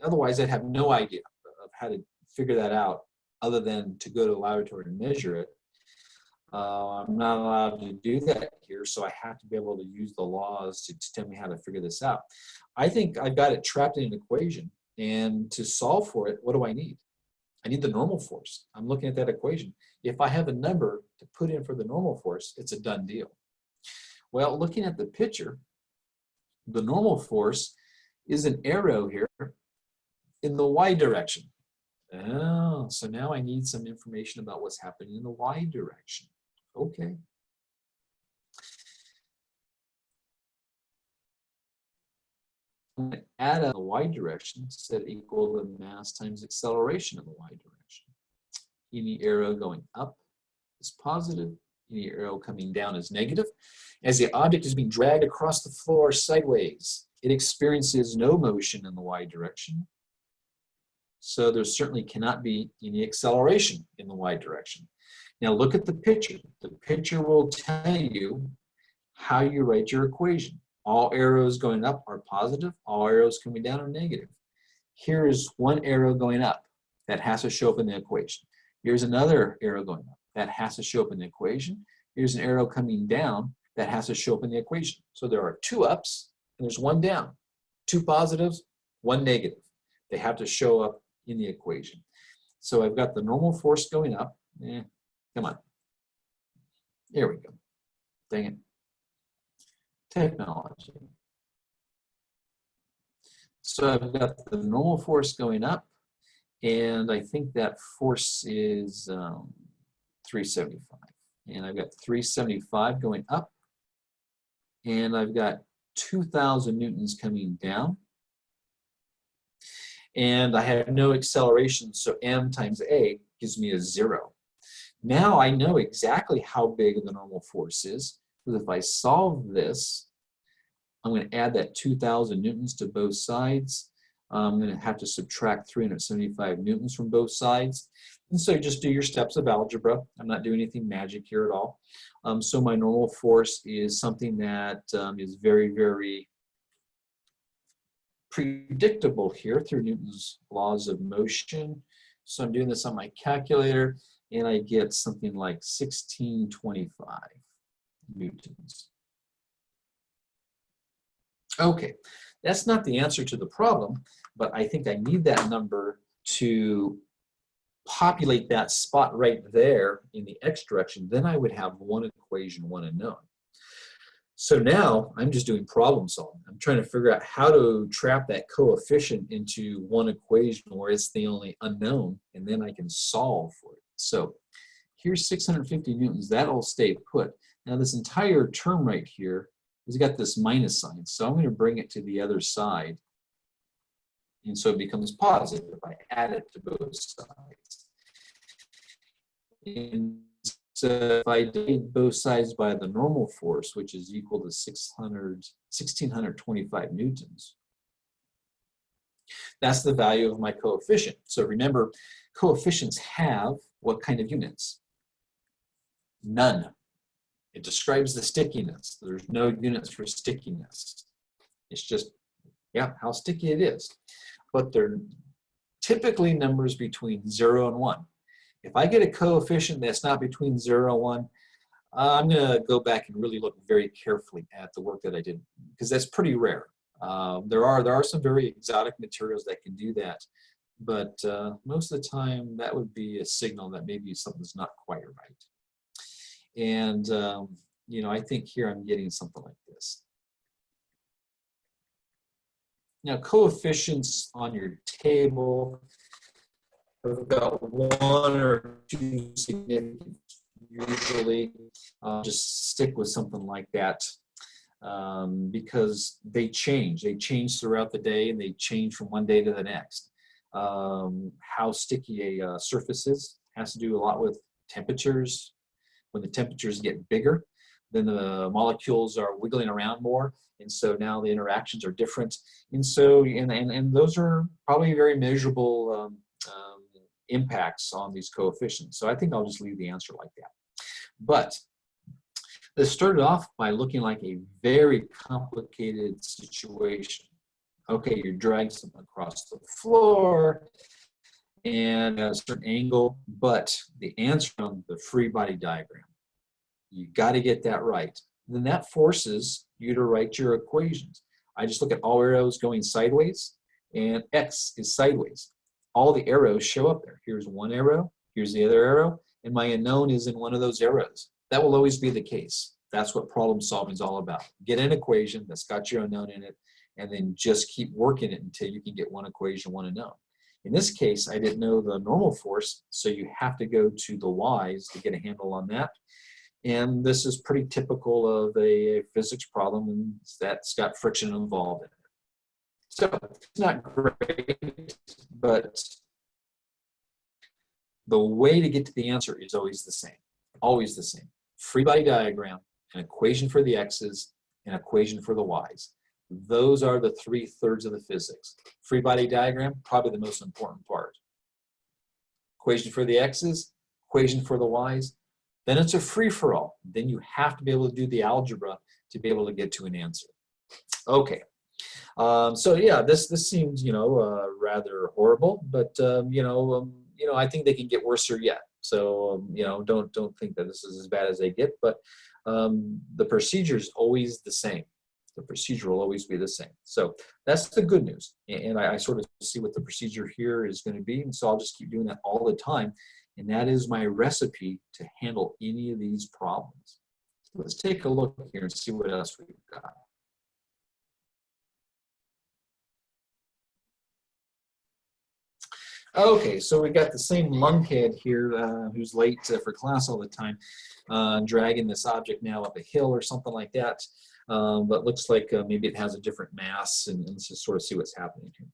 otherwise, I'd have no idea of how to figure that out other than to go to the laboratory and measure it. I'm not allowed to do that here, so I have to be able to use the laws to tell me how to figure this out. I think I've got it trapped in an equation, and to solve for it, what do I need? I need the normal force. I'm looking at that equation. If I have a number to put in for the normal force, it's a done deal. Well, looking at the picture, the normal force is an arrow here in the y direction. Oh, so now I need some information about what's happening in the y direction. Okay. I'm going to add up the y direction, set equal to mass times acceleration in the y direction. Any arrow going up is positive. Any arrow coming down is negative. As the object is being dragged across the floor sideways, it experiences no motion in the y direction. So there certainly cannot be any acceleration in the y direction. Now look at the picture. The picture will tell you how you write your equation. All arrows going up are positive. All arrows coming down are negative. Here is one arrow going up. That has to show up in the equation. Here's another arrow going up. That has to show up in the equation. Here's an arrow coming down. That has to show up in the equation. So there are two ups and there's one down. Two positives, one negative. They have to show up in the equation. So I've got the normal force going up. Come on. There we go. Dang it. Technology. So I've got the normal force going up, and I think that force is 375. And I've got 375 going up, and I've got 2,000 newtons coming down. And I have no acceleration, so m times a gives me a 0. Now I know exactly how big the normal force is, because if I solve this, I'm going to add that 2,000 newtons to both sides. I'm going to have to subtract 375 newtons from both sides. And so just do your steps of algebra. I'm not doing anything magic here at all. So my normal force is something that is very, very predictable here through Newton's laws of motion. So I'm doing this on my calculator, and I get something like 1625 newtons. Okay, that's not the answer to the problem, but I think I need that number to populate that spot right there in the x direction. Then I would have one equation, one unknown. So now I'm just doing problem solving. I'm trying to figure out how to trap that coefficient into one equation where it's the only unknown, and then I can solve for it. So here's 650 newtons. That'll stay put. Now this entire term right here has got this minus sign, so I'm going to bring it to the other side, and so it becomes positive if I add it to both sides. And so if I divide both sides by the normal force, which is equal to 1625 newtons, that's the value of my coefficient. So remember, coefficients have what kind of units? None. It describes the stickiness. There's no units for stickiness. It's just, yeah, how sticky it is. But they're typically numbers between 0 and 1. If I get a coefficient that's not between 0 and 1, I'm going to go back and really look very carefully at the work that I did, because that's pretty rare. There are some very exotic materials that can do that, but most of the time that would be a signal that maybe something's not quite right. And you know, I think here I'm getting something like this. Now, coefficients on your table have got 1 or 2 significants. Usually, just stick with something like that because they change. They change throughout the day, and they change from one day to the next. How sticky a surface is has to do a lot with temperatures. When the temperatures get bigger, then the molecules are wiggling around more, and so now the interactions are different. And so, and those are probably very measurable impacts on these coefficients. So I think I'll just leave the answer like that. But this started off by looking like a very complicated situation. Okay, you're dragging something across the floor and at a certain angle, but the answer on the free body diagram, you got to get that right. Then that forces you to write your equations. I just look at all arrows going sideways, and X is sideways. All the arrows show up there. Here's one arrow, here's the other arrow, and my unknown is in one of those arrows. That will always be the case. That's what problem solving is all about. Get an equation that's got your unknown in it, and then just keep working it until you can get one equation, one unknown. In this case, I didn't know the normal force, so you have to go to the y's to get a handle on that. And this is pretty typical of a physics problem, and that's got friction involved in it. So it's not great, but the way to get to the answer is always the same. Always the same. Free body diagram, an equation for the x's, an equation for the y's. Those are the 3/3 of the physics. Free body diagram, probably the most important part. Equation for the x's, equation for the y's. Then it's a free-for-all. Then you have to be able to do the algebra to be able to get to an answer. Okay. So yeah, this seems, you know, rather horrible, but you know, I think they can get worse yet. So you know, don't think that this is as bad as they get. But the procedure is always the same. The procedure will always be the same. So that's the good news. And I sort of see what the procedure here is going to be, and so I'll just keep doing that all the time. And that is my recipe to handle any of these problems. Let's take a look here and see what else we've got. Okay, so we got the same lunkhead here who's late for class all the time, dragging this object now up a hill or something like that. But looks like maybe it has a different mass, and let's just sort of see what's happening here.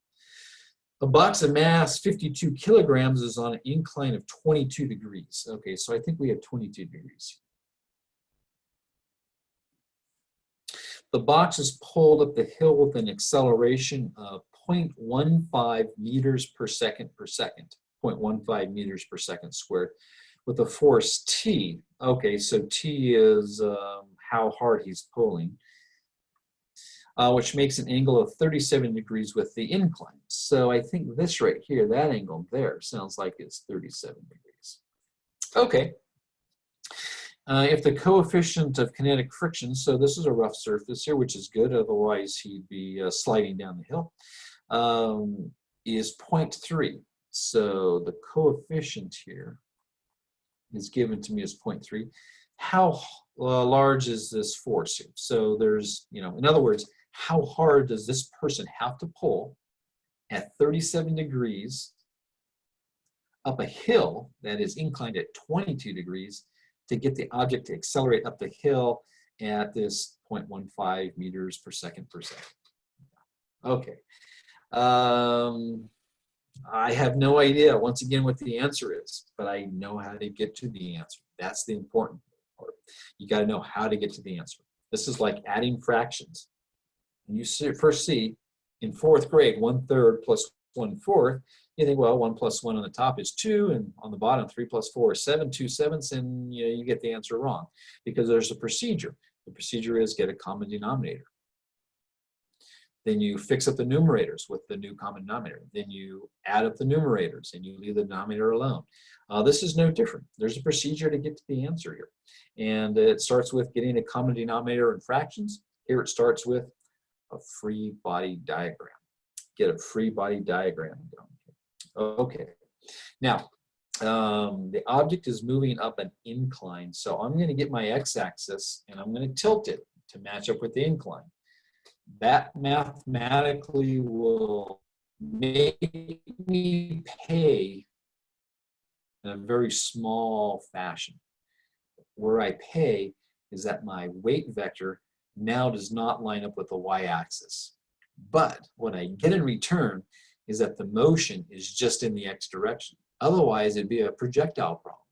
A box of mass 52 kilograms is on an incline of 22 degrees. Okay, so I think we have 22 degrees. The box is pulled up the hill with an acceleration of 0.15 meters per second, 0.15 meters per second squared, with a force T. Okay, so T is how hard he's pulling, which makes an angle of 37 degrees with the incline. So I think this right here, that angle there, sounds like it's 37 degrees. Okay. If the coefficient of kinetic friction, so this is a rough surface here, which is good, otherwise he'd be sliding down the hill, is 0.3. So the coefficient here is given to me as 0.3. How large is this force here? So there's, you know, in other words, how hard does this person have to pull at 37 degrees up a hill that is inclined at 22 degrees to get the object to accelerate up the hill at this 0.15 meters per second per second? Okay. I have no idea, once again, what the answer is, but I know how to get to the answer. That's the important part. You got to know how to get to the answer. This is like adding fractions. And you first see in 4th grade, 1/3 plus 1/4. You think, well, 1 plus 1 on the top is 2, and on the bottom, 3 plus 4 is 7, 2/7, and you get the answer wrong because there's a procedure. The procedure is get a common denominator. Then you fix up the numerators with the new common denominator. Then you add up the numerators and you leave the denominator alone. This is no different. There's a procedure to get to the answer here. And it starts with getting a common denominator in fractions. Here it starts with a free body diagram. Get a free body diagram going. Okay. Now, the object is moving up an incline. So I'm going to get my x-axis and I'm going to tilt it to match up with the incline. That mathematically will make me pay in a very small fashion. Where I pay is that my weight vector now does not line up with the y-axis. But what I get in return is that the motion is just in the x direction. Otherwise, it'd be a projectile problem.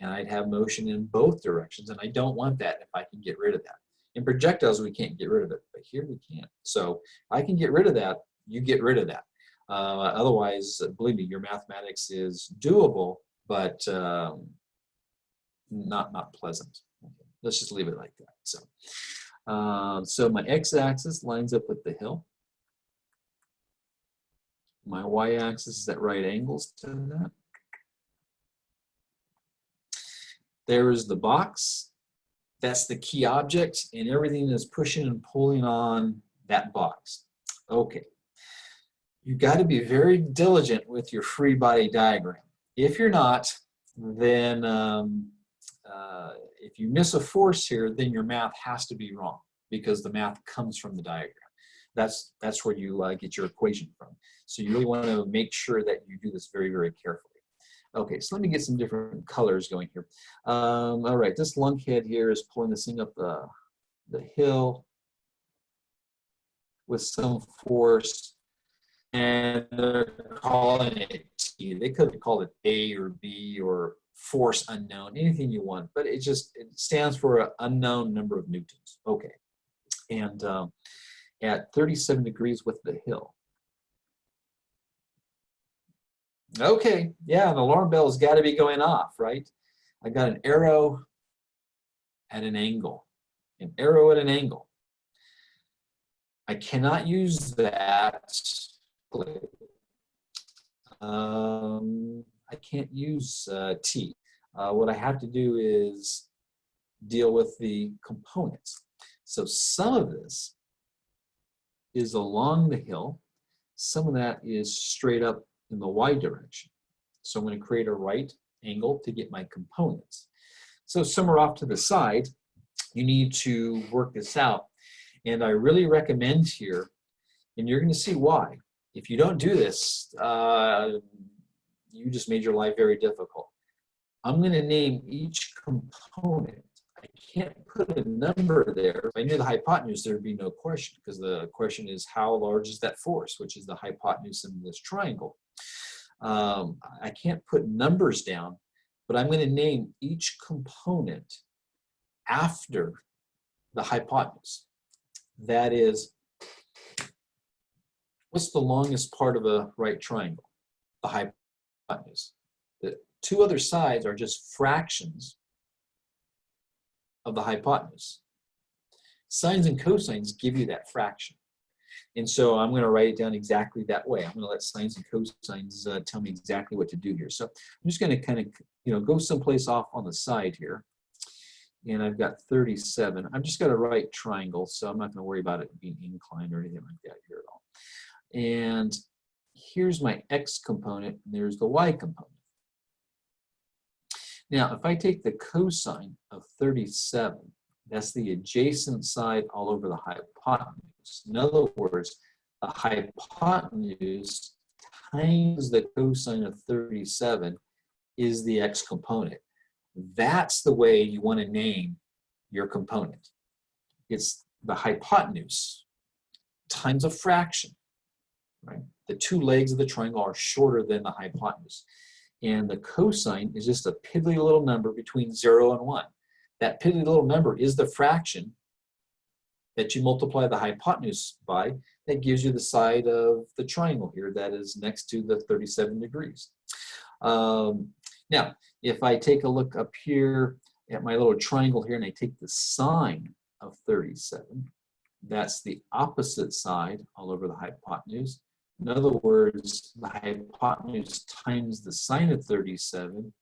And I'd have motion in both directions, and I don't want that if I can get rid of that. In projectiles, we can't get rid of it, but here we can. So I can get rid of that, you get rid of that. Otherwise, believe me, your mathematics is doable, but not pleasant. Okay. Let's just leave it like that. So my x-axis lines up with the hill. My y-axis is at right angles to that. There is the box. That's the key object, and everything is pushing and pulling on that box. Okay. You got to be very diligent with your free body diagram. If you're not, then if you miss a force here, then your math has to be wrong because the math comes from the diagram. That's where you get your equation from. So you really want to make sure that you do this very, very carefully. Okay, so let me get some different colors going here. All right, this lunkhead here is pulling this thing up the hill with some force, and they're calling it T. They could have called it A or B or force unknown, anything you want, but it stands for an unknown number of newtons. Okay, and at 37 degrees with the hill. Okay, yeah, an alarm bell's got to be going off, right? I got an arrow at an angle. An arrow at an angle. I cannot use that. I can't use T. What I have to do is deal with the components. So some of this is along the hill. Some of that is straight up in the y direction. So I'm going to create a right angle to get my components. So somewhere off to the side, you need to work this out. And I really recommend here, and you're going to see why. If you don't do this, you just made your life very difficult. I'm going to name each component. I can't put a number there. If I knew the hypotenuse, there would be no question, because the question is how large is that force, which is the hypotenuse in this triangle. I can't put numbers down, but I'm going to name each component after the hypotenuse. That is, what's the longest part of a right triangle? The hypotenuse. The two other sides are just fractions of the hypotenuse. Sines and cosines give you that fraction. And so I'm going to write it down exactly that way. I'm going to let sines and cosines tell me exactly what to do here. So I'm just going to kind of, go someplace off on the side here. And I've got 37. I'm just got a right triangle, so I'm not going to worry about it being inclined or anything like that here at all. And here's my x component, and there's the y component. Now, if I take the cosine of 37, That's the adjacent side all over the hypotenuse. In other words, the hypotenuse times the cosine of 37 is the x component. That's the way you want to name your component. It's the hypotenuse times a fraction, right? The two legs of the triangle are shorter than the hypotenuse. And the cosine is just a piddly little number between 0 and 1. That piddly little number is the fraction that you multiply the hypotenuse by that gives you the side of the triangle here that is next to the 37 degrees. Now, if I take a look up here at my little triangle here and I take the sine of 37, that's the opposite side all over the hypotenuse. In other words, the hypotenuse times the sine of 37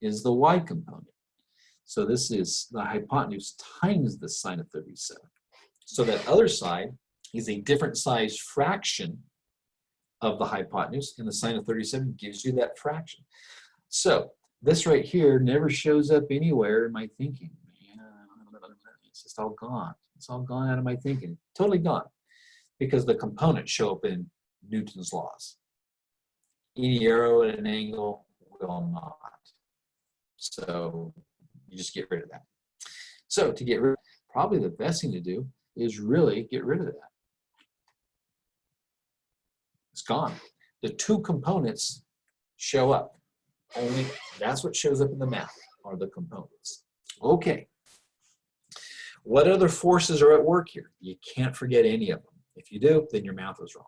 is the y component. So this is the hypotenuse times the sine of 37. So that other side is a different size fraction of the hypotenuse, and the sine of 37 gives you that fraction. So this right here never shows up anywhere in my thinking. It's just all gone. It's all gone out of my thinking. Totally gone. Because the components show up in Newton's laws. Any arrow at an angle will not. So you just get rid of that. So to get rid of it, probably the best thing to do is really get rid of that. It's gone. The two components show up. Only that's what shows up in the math are the components. Okay. What other forces are at work here? You can't forget any of them. If you do, then your math was wrong.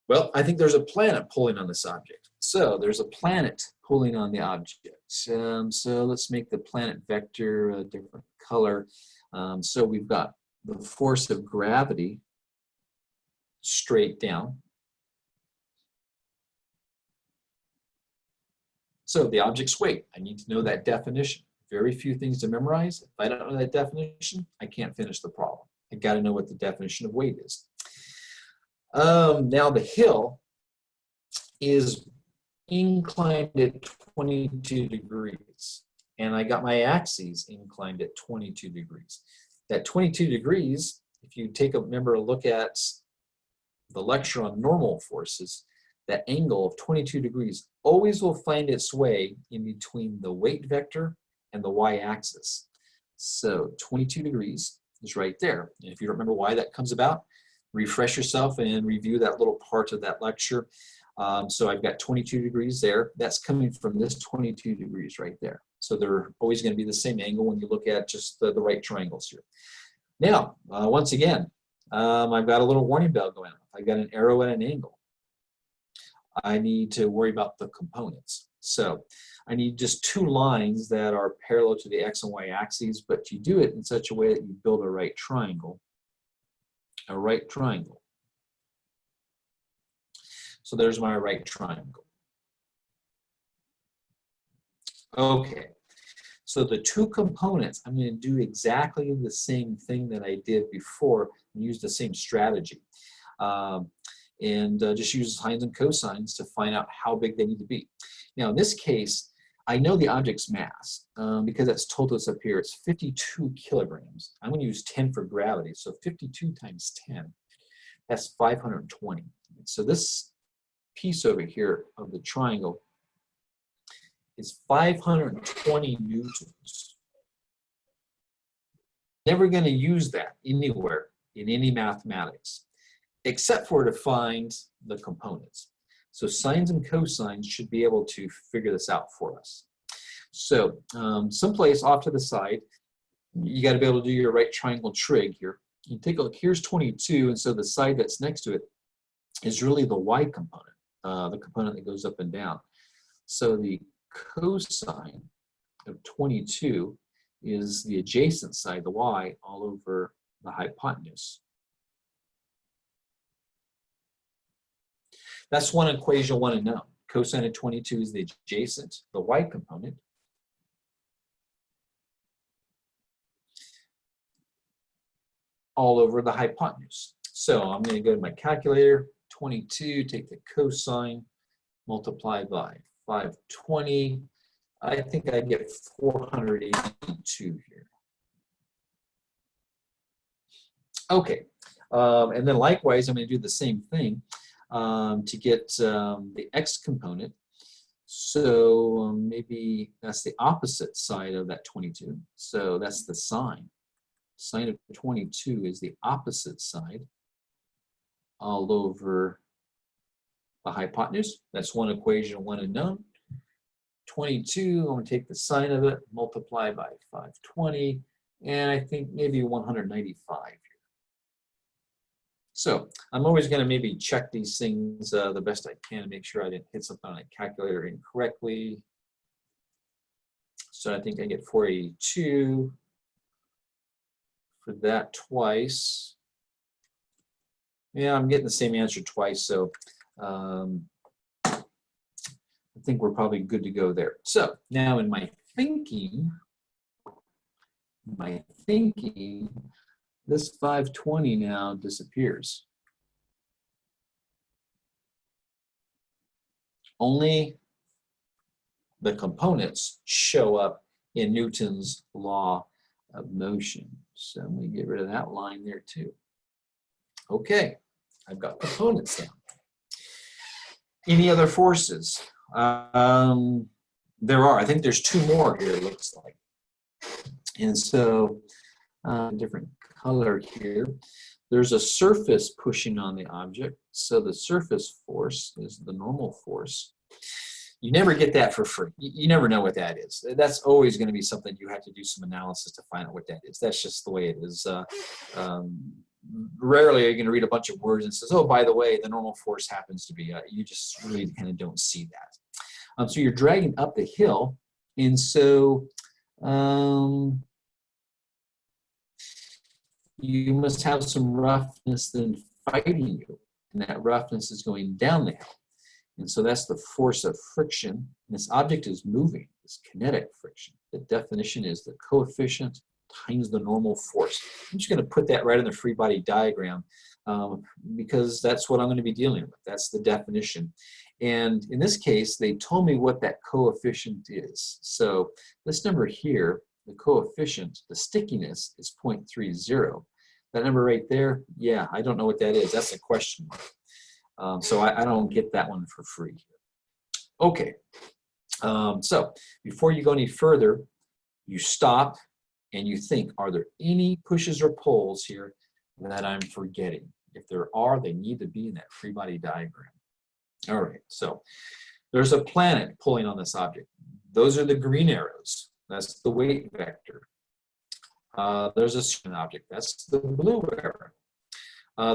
Well, I think there's a planet pulling on this object. So there's a planet pulling on the object. So let's make the planet vector a different color. So we've got the force of gravity straight down. So the object's weight, I need to know that definition. Very few things to memorize. If I don't know that definition, I can't finish the problem. I got to know what the definition of weight is. Now the hill is inclined at 22 degrees, and I got my axes inclined at 22 degrees. That 22 degrees, if you remember a look at the lecture on normal forces, that angle of 22 degrees always will find its way in between the weight vector and the y-axis. So 22 degrees is right there. And if you don't remember why that comes about, refresh yourself and review that little part of that lecture. So I've got 22 degrees there. That's coming from this 22 degrees right there. So they're always going to be the same angle when you look at just the right triangles here. Now, once again, I've got a little warning bell going off. I've got an arrow at an angle. I need to worry about the components. So I need just two lines that are parallel to the x and y axes, but you do it in such a way that you build a right triangle. A right triangle. So there's my right triangle. Okay, so the two components, I'm going to do exactly the same thing that I did before and use the same strategy. Just use sines and cosines to find out how big they need to be. Now in this case, I know the object's mass because that's told us up here. It's 52 kilograms. I'm going to use 10 for gravity. So 52 times 10, that's 520. So this piece over here of the triangle is 520 newtons. Never going to use that anywhere in any mathematics, except for to find the components. So sines and cosines should be able to figure this out for us. So someplace off to the side, you got to be able to do your right triangle trig here. You take a look, here's 22, and so the side that's next to it is really the y component, the component that goes up and down. So the cosine of 22 is the adjacent side, the y, all over the hypotenuse. That's one equation you'll want to know. Cosine of 22 is the adjacent, the y component. All over the hypotenuse. So I'm going to go to my calculator, 22, take the cosine, multiply by 520. I think I get 482 here. Okay, and then likewise, I'm going to do the same thing to get the x component. So maybe that's the opposite side of that 22. So that's the sine. Sine of 22 is the opposite side all over the hypotenuse. That's one equation, one unknown. 22, I'm going to take the sine of it, multiply by 520, and I think maybe 195 here. So I'm always going to maybe check these things the best I can to make sure I didn't hit something on a calculator incorrectly. So I think I get 482 for that twice. Yeah, I'm getting the same answer twice, so I think we're probably good to go there. So now in my thinking, this 520 now disappears. Only the components show up in Newton's law of motion. So let me get rid of that line there too. Okay, I've got components now. Any other forces? There are. I think there's two more here, it looks like. And so, different color here. There's a surface pushing on the object. So the surface force is the normal force. You never get that for free. You never know what that is. That's always going to be something you have to do some analysis to find out what that is. That's just the way it is. Rarely are you going to read a bunch of words and says, oh, by the way, the normal force happens to be, you just really kind of don't see that. So you're dragging up the hill, and so you must have some roughness then fighting you, and that roughness is going down the hill. And so that's the force of friction. And this object is moving, it's kinetic friction. The definition is the coefficient times the normal force. I'm just going to put that right in the free body diagram because that's what I'm going to be dealing with. That's the definition. And in this case, they told me what that coefficient is. So this number here, the coefficient, the stickiness is 0.30. That number right there, yeah, I don't know what that is. That's a question mark. So I don't get that one for free. Okay, so before you go any further, you stop and you think, are there any pushes or pulls here that I'm forgetting? If there are, they need to be in that free body diagram. All right, so there's a planet pulling on this object. Those are the green arrows. That's the weight vector. There's a certain object. That's the blue arrow.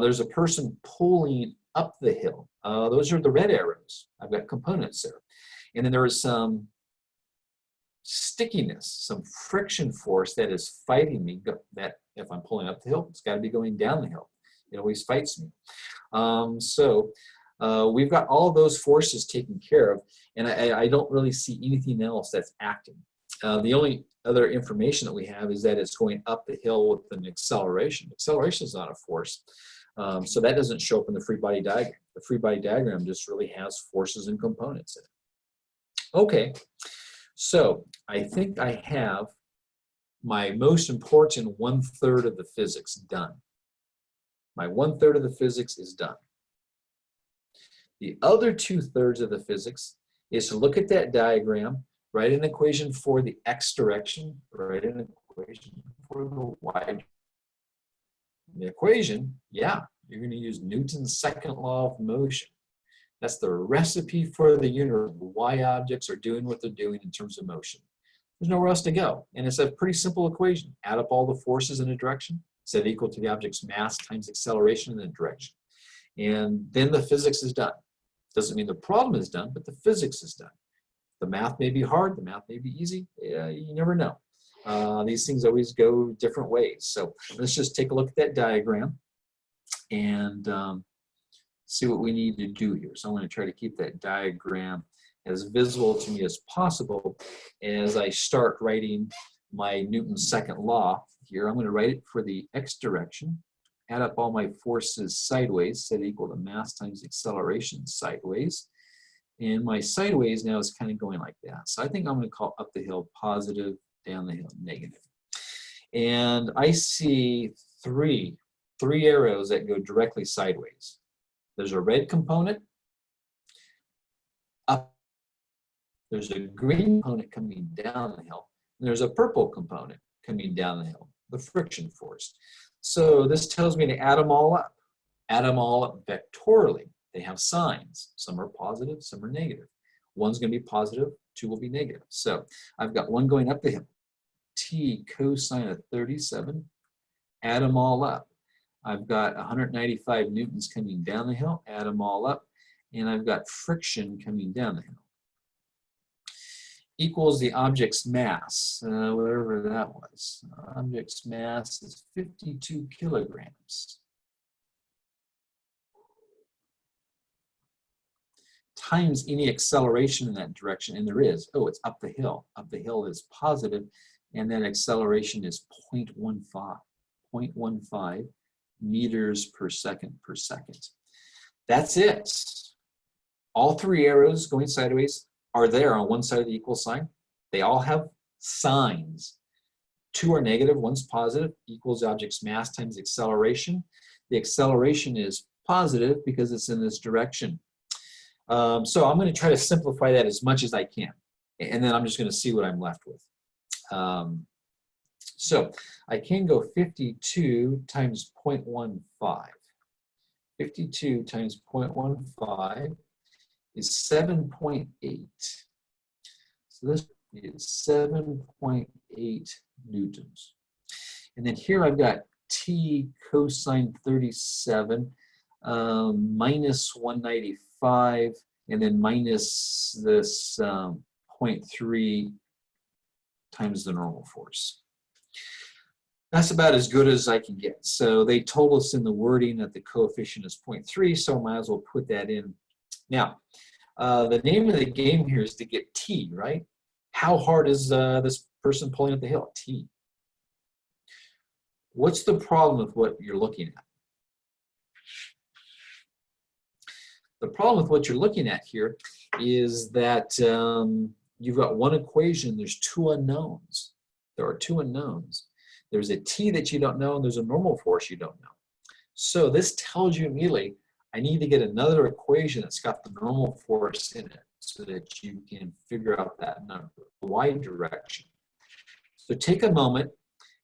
There's a person pulling up the hill. Those are the red arrows. I've got components there. And then there is some stickiness, some friction force that is fighting me, that if I'm pulling up the hill, it's got to be going down the hill. It always fights me. We've got all of those forces taken care of, and I don't really see anything else that's acting. The only other information that we have is that it's going up the hill with an acceleration. Acceleration is not a force, so that doesn't show up in the free body diagram. The free body diagram just really has forces and components in it. Okay, so I think I have my most important 1/3 of the physics done. My 1/3 of the physics is done. The other 2/3 of the physics is to look at that diagram, write an equation for the x direction, write an equation for the y direction. The equation, yeah, you're going to use Newton's second law of motion. That's the recipe for the universe. Why objects are doing what they're doing in terms of motion. There's nowhere else to go. And it's a pretty simple equation. Add up all the forces in a direction, set it equal to the object's mass times acceleration in the direction. And then the physics is done. Doesn't mean the problem is done, but the physics is done. The math may be hard, the math may be easy. You never know. These things always go different ways. So let's just take a look at that diagram and see what we need to do here. So I'm going to try to keep that diagram as visible to me as possible as I start writing my Newton's second law here. I'm going to write it for the x direction, add up all my forces sideways, set equal to mass times acceleration sideways. And my sideways now is kind of going like that. So I think I'm going to call up the hill positive, down the hill negative. And I see three arrows that go directly sideways. There's a red component up. There's a green component coming down the hill. And there's a purple component coming down the hill, the friction force. So this tells me to add them all up. Add them all up vectorially. They have signs. Some are positive, some are negative. One's going to be positive, two will be negative. So I've got one going up the hill. T cosine of 37. Add them all up. I've got 195 newtons coming down the hill. Add them all up. And I've got friction coming down the hill. Equals the object's mass, whatever that was. Object's mass is 52 kilograms. Times any acceleration in that direction, and there is. Oh, it's up the hill. Up the hill is positive, and that acceleration is 0.15 meters per second per second. That's it. All three arrows going sideways are there on one side of the equal sign. They all have signs. Two are negative, one's positive, equals the object's mass times acceleration. The acceleration is positive because it's in this direction. So I'm going to try to simplify that as much as I can. And then I'm just going to see what I'm left with. So I can go 52 times 0.15. 52 times 0.15 is 7.8. So this is 7.8 newtons. And then here I've got T cosine 37 minus 195, and then minus this 0.3 times the normal force. That's about as good as I can get. So they told us in the wording that the coefficient is 0.3, so I might as well put that in. Now, the name of the game here is to get T, right? How hard is this person pulling up the hill? T. What's the problem with what you're looking at? The problem with what you're looking at here is that you've got one equation, there's two unknowns. There are two unknowns. There's a T that you don't know, and there's a normal force you don't know. So this tells you immediately, I need to get another equation that's got the normal force in it so that you can figure out that number, the y direction. So take a moment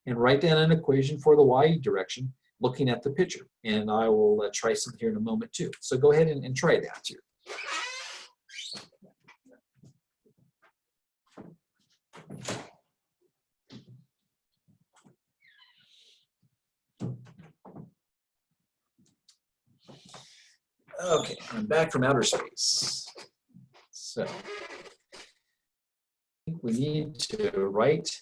and write down an equation for the y direction looking at the picture. And I will try some here in a moment too. So go ahead and try that here. Okay, I'm back from outer space. So I think we need to write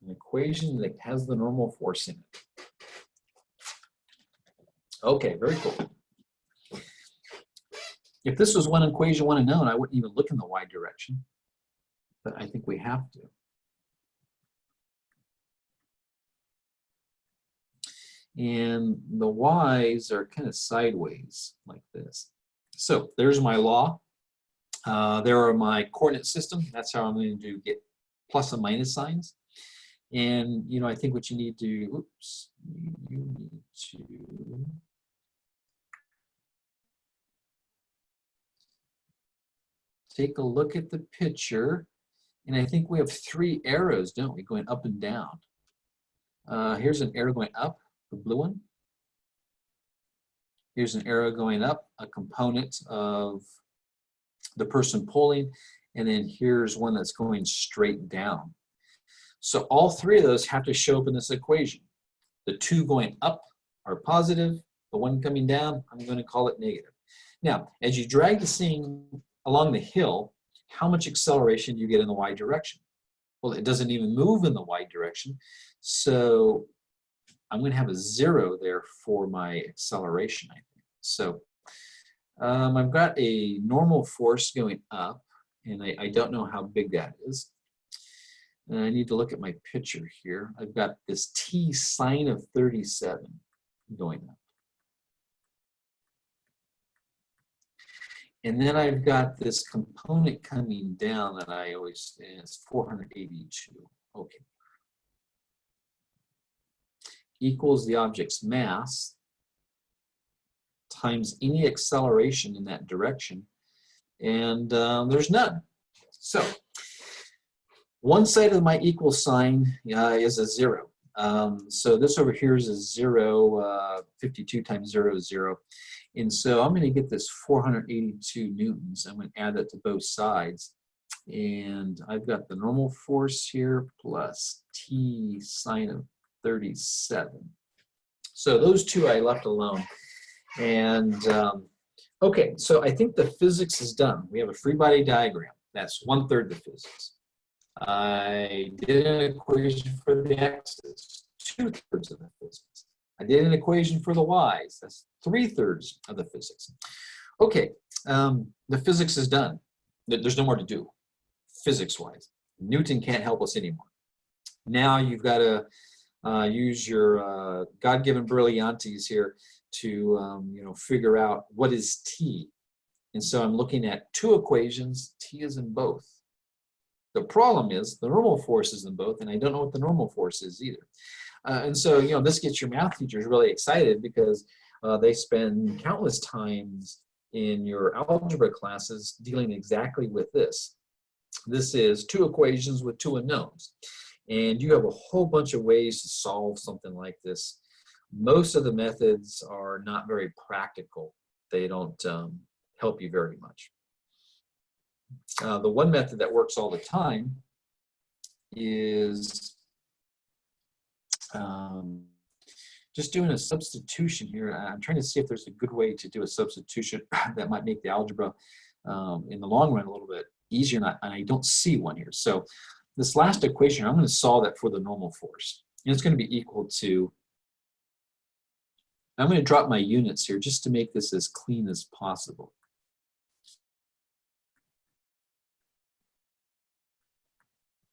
an equation that has the normal force in it. Okay, very cool. If this was one equation, one unknown, I wouldn't even look in the y direction, but I think we have to. And the y's are kind of sideways like this. So there's my law. There are my coordinate system. That's how I'm going to get plus and minus signs. And you know, I think what you need to, you need to take a look at the picture. And I think we have three arrows, don't we, going up and down. Here's an arrow going up, the blue one. Here's an arrow going up, a component of the person pulling, and then here's one that's going straight down. So all three of those have to show up in this equation. The two going up are positive, the one coming down, I'm going to call it negative. Now, as you drag this thing along the hill, how much acceleration do you get in the y direction? Well, it doesn't even move in the y direction, so I'm going to have a 0 there for my acceleration, I think. So I've got a normal force going up, and I don't know how big that is. And I need to look at my picture here. I've got this T sine of 37 going up. And then I've got this component coming down that I always, it's 482. Okay. Equals the object's mass times any acceleration in that direction. And there's none. So one side of my equal sign is a 0. So this over here is a 0, 52 times 0 is 0. And so I'm going to get this 482 newtons. I'm going to add that to both sides. And I've got the normal force here plus T sine of 37. So those two I left alone. And okay, so I think the physics is done. We have a free body diagram. That's 1/3 the physics. I did an equation for the x's, 2/3 of the physics. I did an equation for the y's. That's 3/3 of the physics. Okay, the physics is done. There's no more to do, physics-wise. Newton can't help us anymore. Now you've got to use your God-given brilliantes here to you know, figure out what is T. And so I'm looking at two equations. T is in both. The problem is the normal force is in both, and I don't know what the normal force is either. And so, you know, this gets your math teachers really excited because they spend countless times in your algebra classes dealing exactly with this. This is two equations with two unknowns. And you have a whole bunch of ways to solve something like this. Most of the methods are not very practical. They don't help you very much. The one method that works all the time is just doing a substitution here. I'm trying to see if there's a good way to do a substitution that might make the algebra in the long run a little bit easier, and I don't see one here. So this last equation, I'm going to solve that for the normal force. And it's going to be equal to, I'm going to drop my units here just to make this as clean as possible.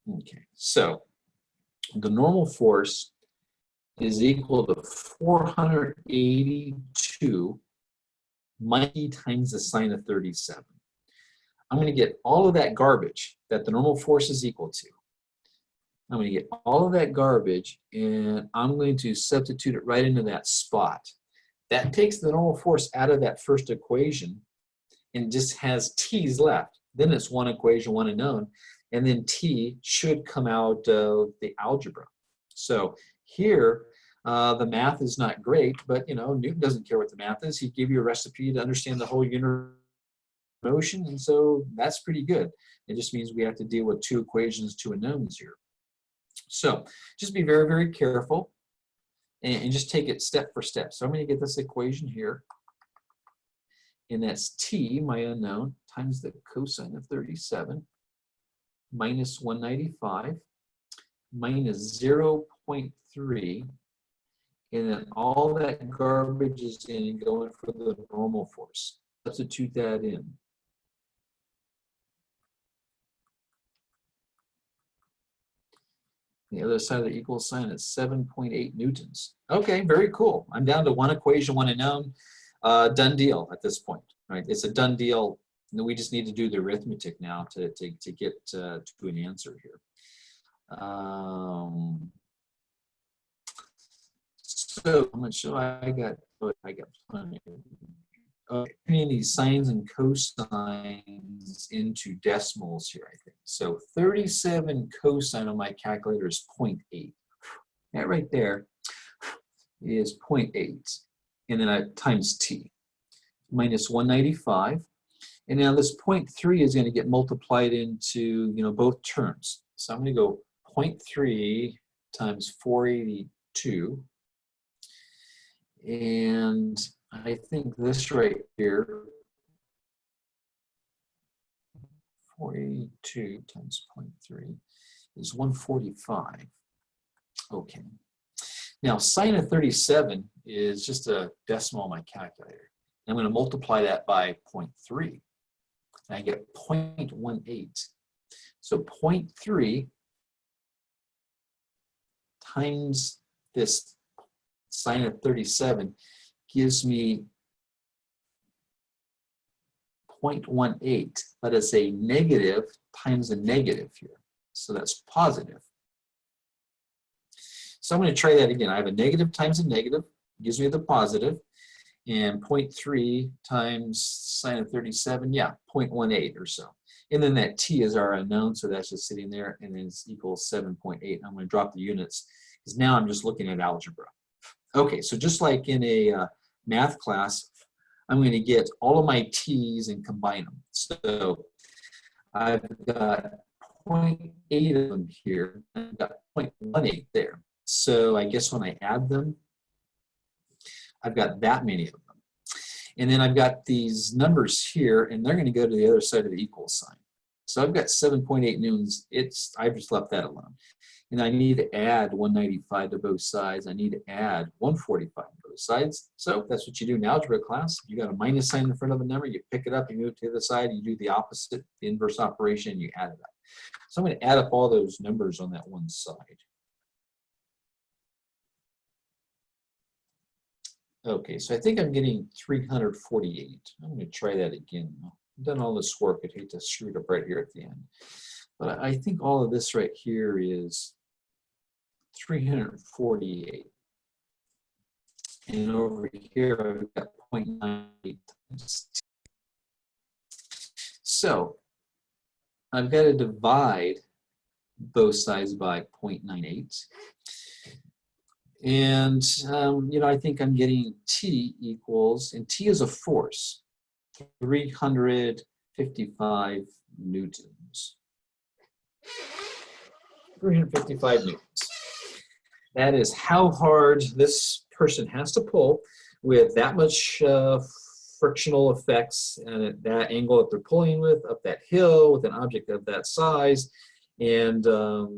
Okay, so the normal force is equal to 482 times the sine of 37. I'm going to get all of that garbage that the normal force is equal to. I'm going to get all of that garbage, and I'm going to substitute it right into that spot. That takes the normal force out of that first equation and just has T's left. Then it's one equation, one unknown, and then T should come out of the algebra. So here, the math is not great, but you know, Newton doesn't care what the math is. He gave you a recipe to understand the whole universe motion, and so that's pretty good. It just means we have to deal with two equations, two unknowns here. So just be very, very careful and just take it step for step. So I'm going to get this equation here, and that's T, my unknown, times the cosine of 37 minus 195 minus 0.3, and then all that garbage is in and going for the normal force. Substitute that in. The other side of the equal sign is 7.8 newtons. Okay, very cool. I'm down to one equation, one unknown. Done deal at this point, right? It's a done deal. And we just need to do the arithmetic now to get to an answer here. So how much should I got? Oh, I got plenty. Okay, putting these sines and cosines into decimals here, I think. So 37 cosine on my calculator is 0.8. That right there is 0.8. And then I times T minus 195. And now this 0.3 is going to get multiplied into, you know, both terms. So I'm going to go 0.3 times 482. And I think this right here, 482 times 0.3 is 145. Okay. Now, sine of 37 is just a decimal on my calculator. I'm going to multiply that by 0.3. And I get 0.18. So 0.3 times this sine of 37 gives me 0.18. Let us say negative times a negative here. So that's positive. So I'm going to try that again. I have a negative times a negative, gives me the positive, and 0.3 times sine of 37, yeah, 0.18 or so. And then that t is our unknown, so that's just sitting there, and then it's equals 7.8. I'm going to drop the units, because now I'm just looking at algebra. Okay, so just like in a math class, I'm going to get all of my t's and combine them. So I've got 0.8 of them here, I've got 0.18 there. So I guess when I add them, I've got that many of them. And then I've got these numbers here, and they're going to go to the other side of the equal sign. So I've got 7.8 newtons. I've just left that alone. And I need to add 195 to both sides. I need to add 145 to both sides. So that's what you do in algebra class. You got a minus sign in front of a number, you pick it up, you move it to the other side, you do the opposite, the inverse operation, you add it up. So I'm going to add up all those numbers on that one side. Okay, so I think I'm getting 348. I'm going to try that again. I've done all this work. I'd hate to screw it up right here at the end. But I think all of this right here is 348. And over here, I've got 0.98 times t. So I've got to divide both sides by 0.98. And, you know, I think I'm getting T equals, and T is a force, 355 newtons. 355 newtons. That is how hard this person has to pull with that much frictional effects and at that angle that they're pulling with, up that hill with an object of that size. And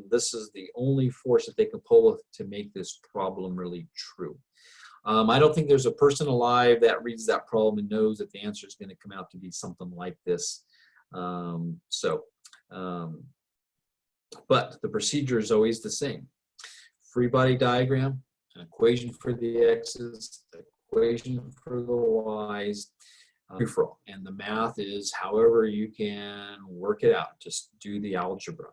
this is the only force that they can pull with to make this problem really true. I don't think there's a person alive that reads that problem and knows that the answer is going to come out to be something like this. But the procedure is always the same. Free body diagram, an equation for the x's, equation for the y's, free-for all. And the math is however you can work it out. Just do the algebra.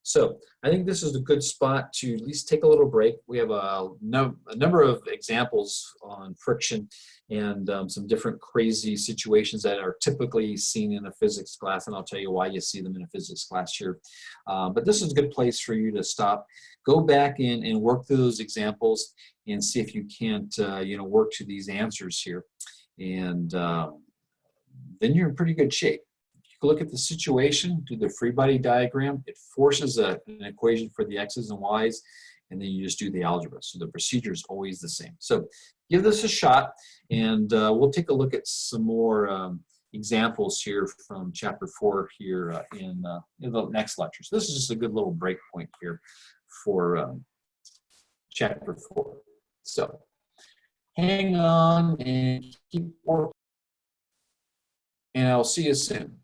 So I think this is a good spot to at least take a little break. We have a number of examples on friction and some different crazy situations that are typically seen in a physics class, and I'll tell you why you see them in a physics class here. But this is a good place for you to stop. Go back in and work through those examples and see if you can't you know, work to these answers here. And then you're in pretty good shape. Look at the situation, do the free body diagram. It forces an equation for the x's and y's, and then you just do the algebra. So the procedure is always the same. So give this a shot, and we'll take a look at some more examples here from chapter 4 here in the next lecture. So this is just a good little break point here for chapter 4. So hang on and keep working, and I'll see you soon.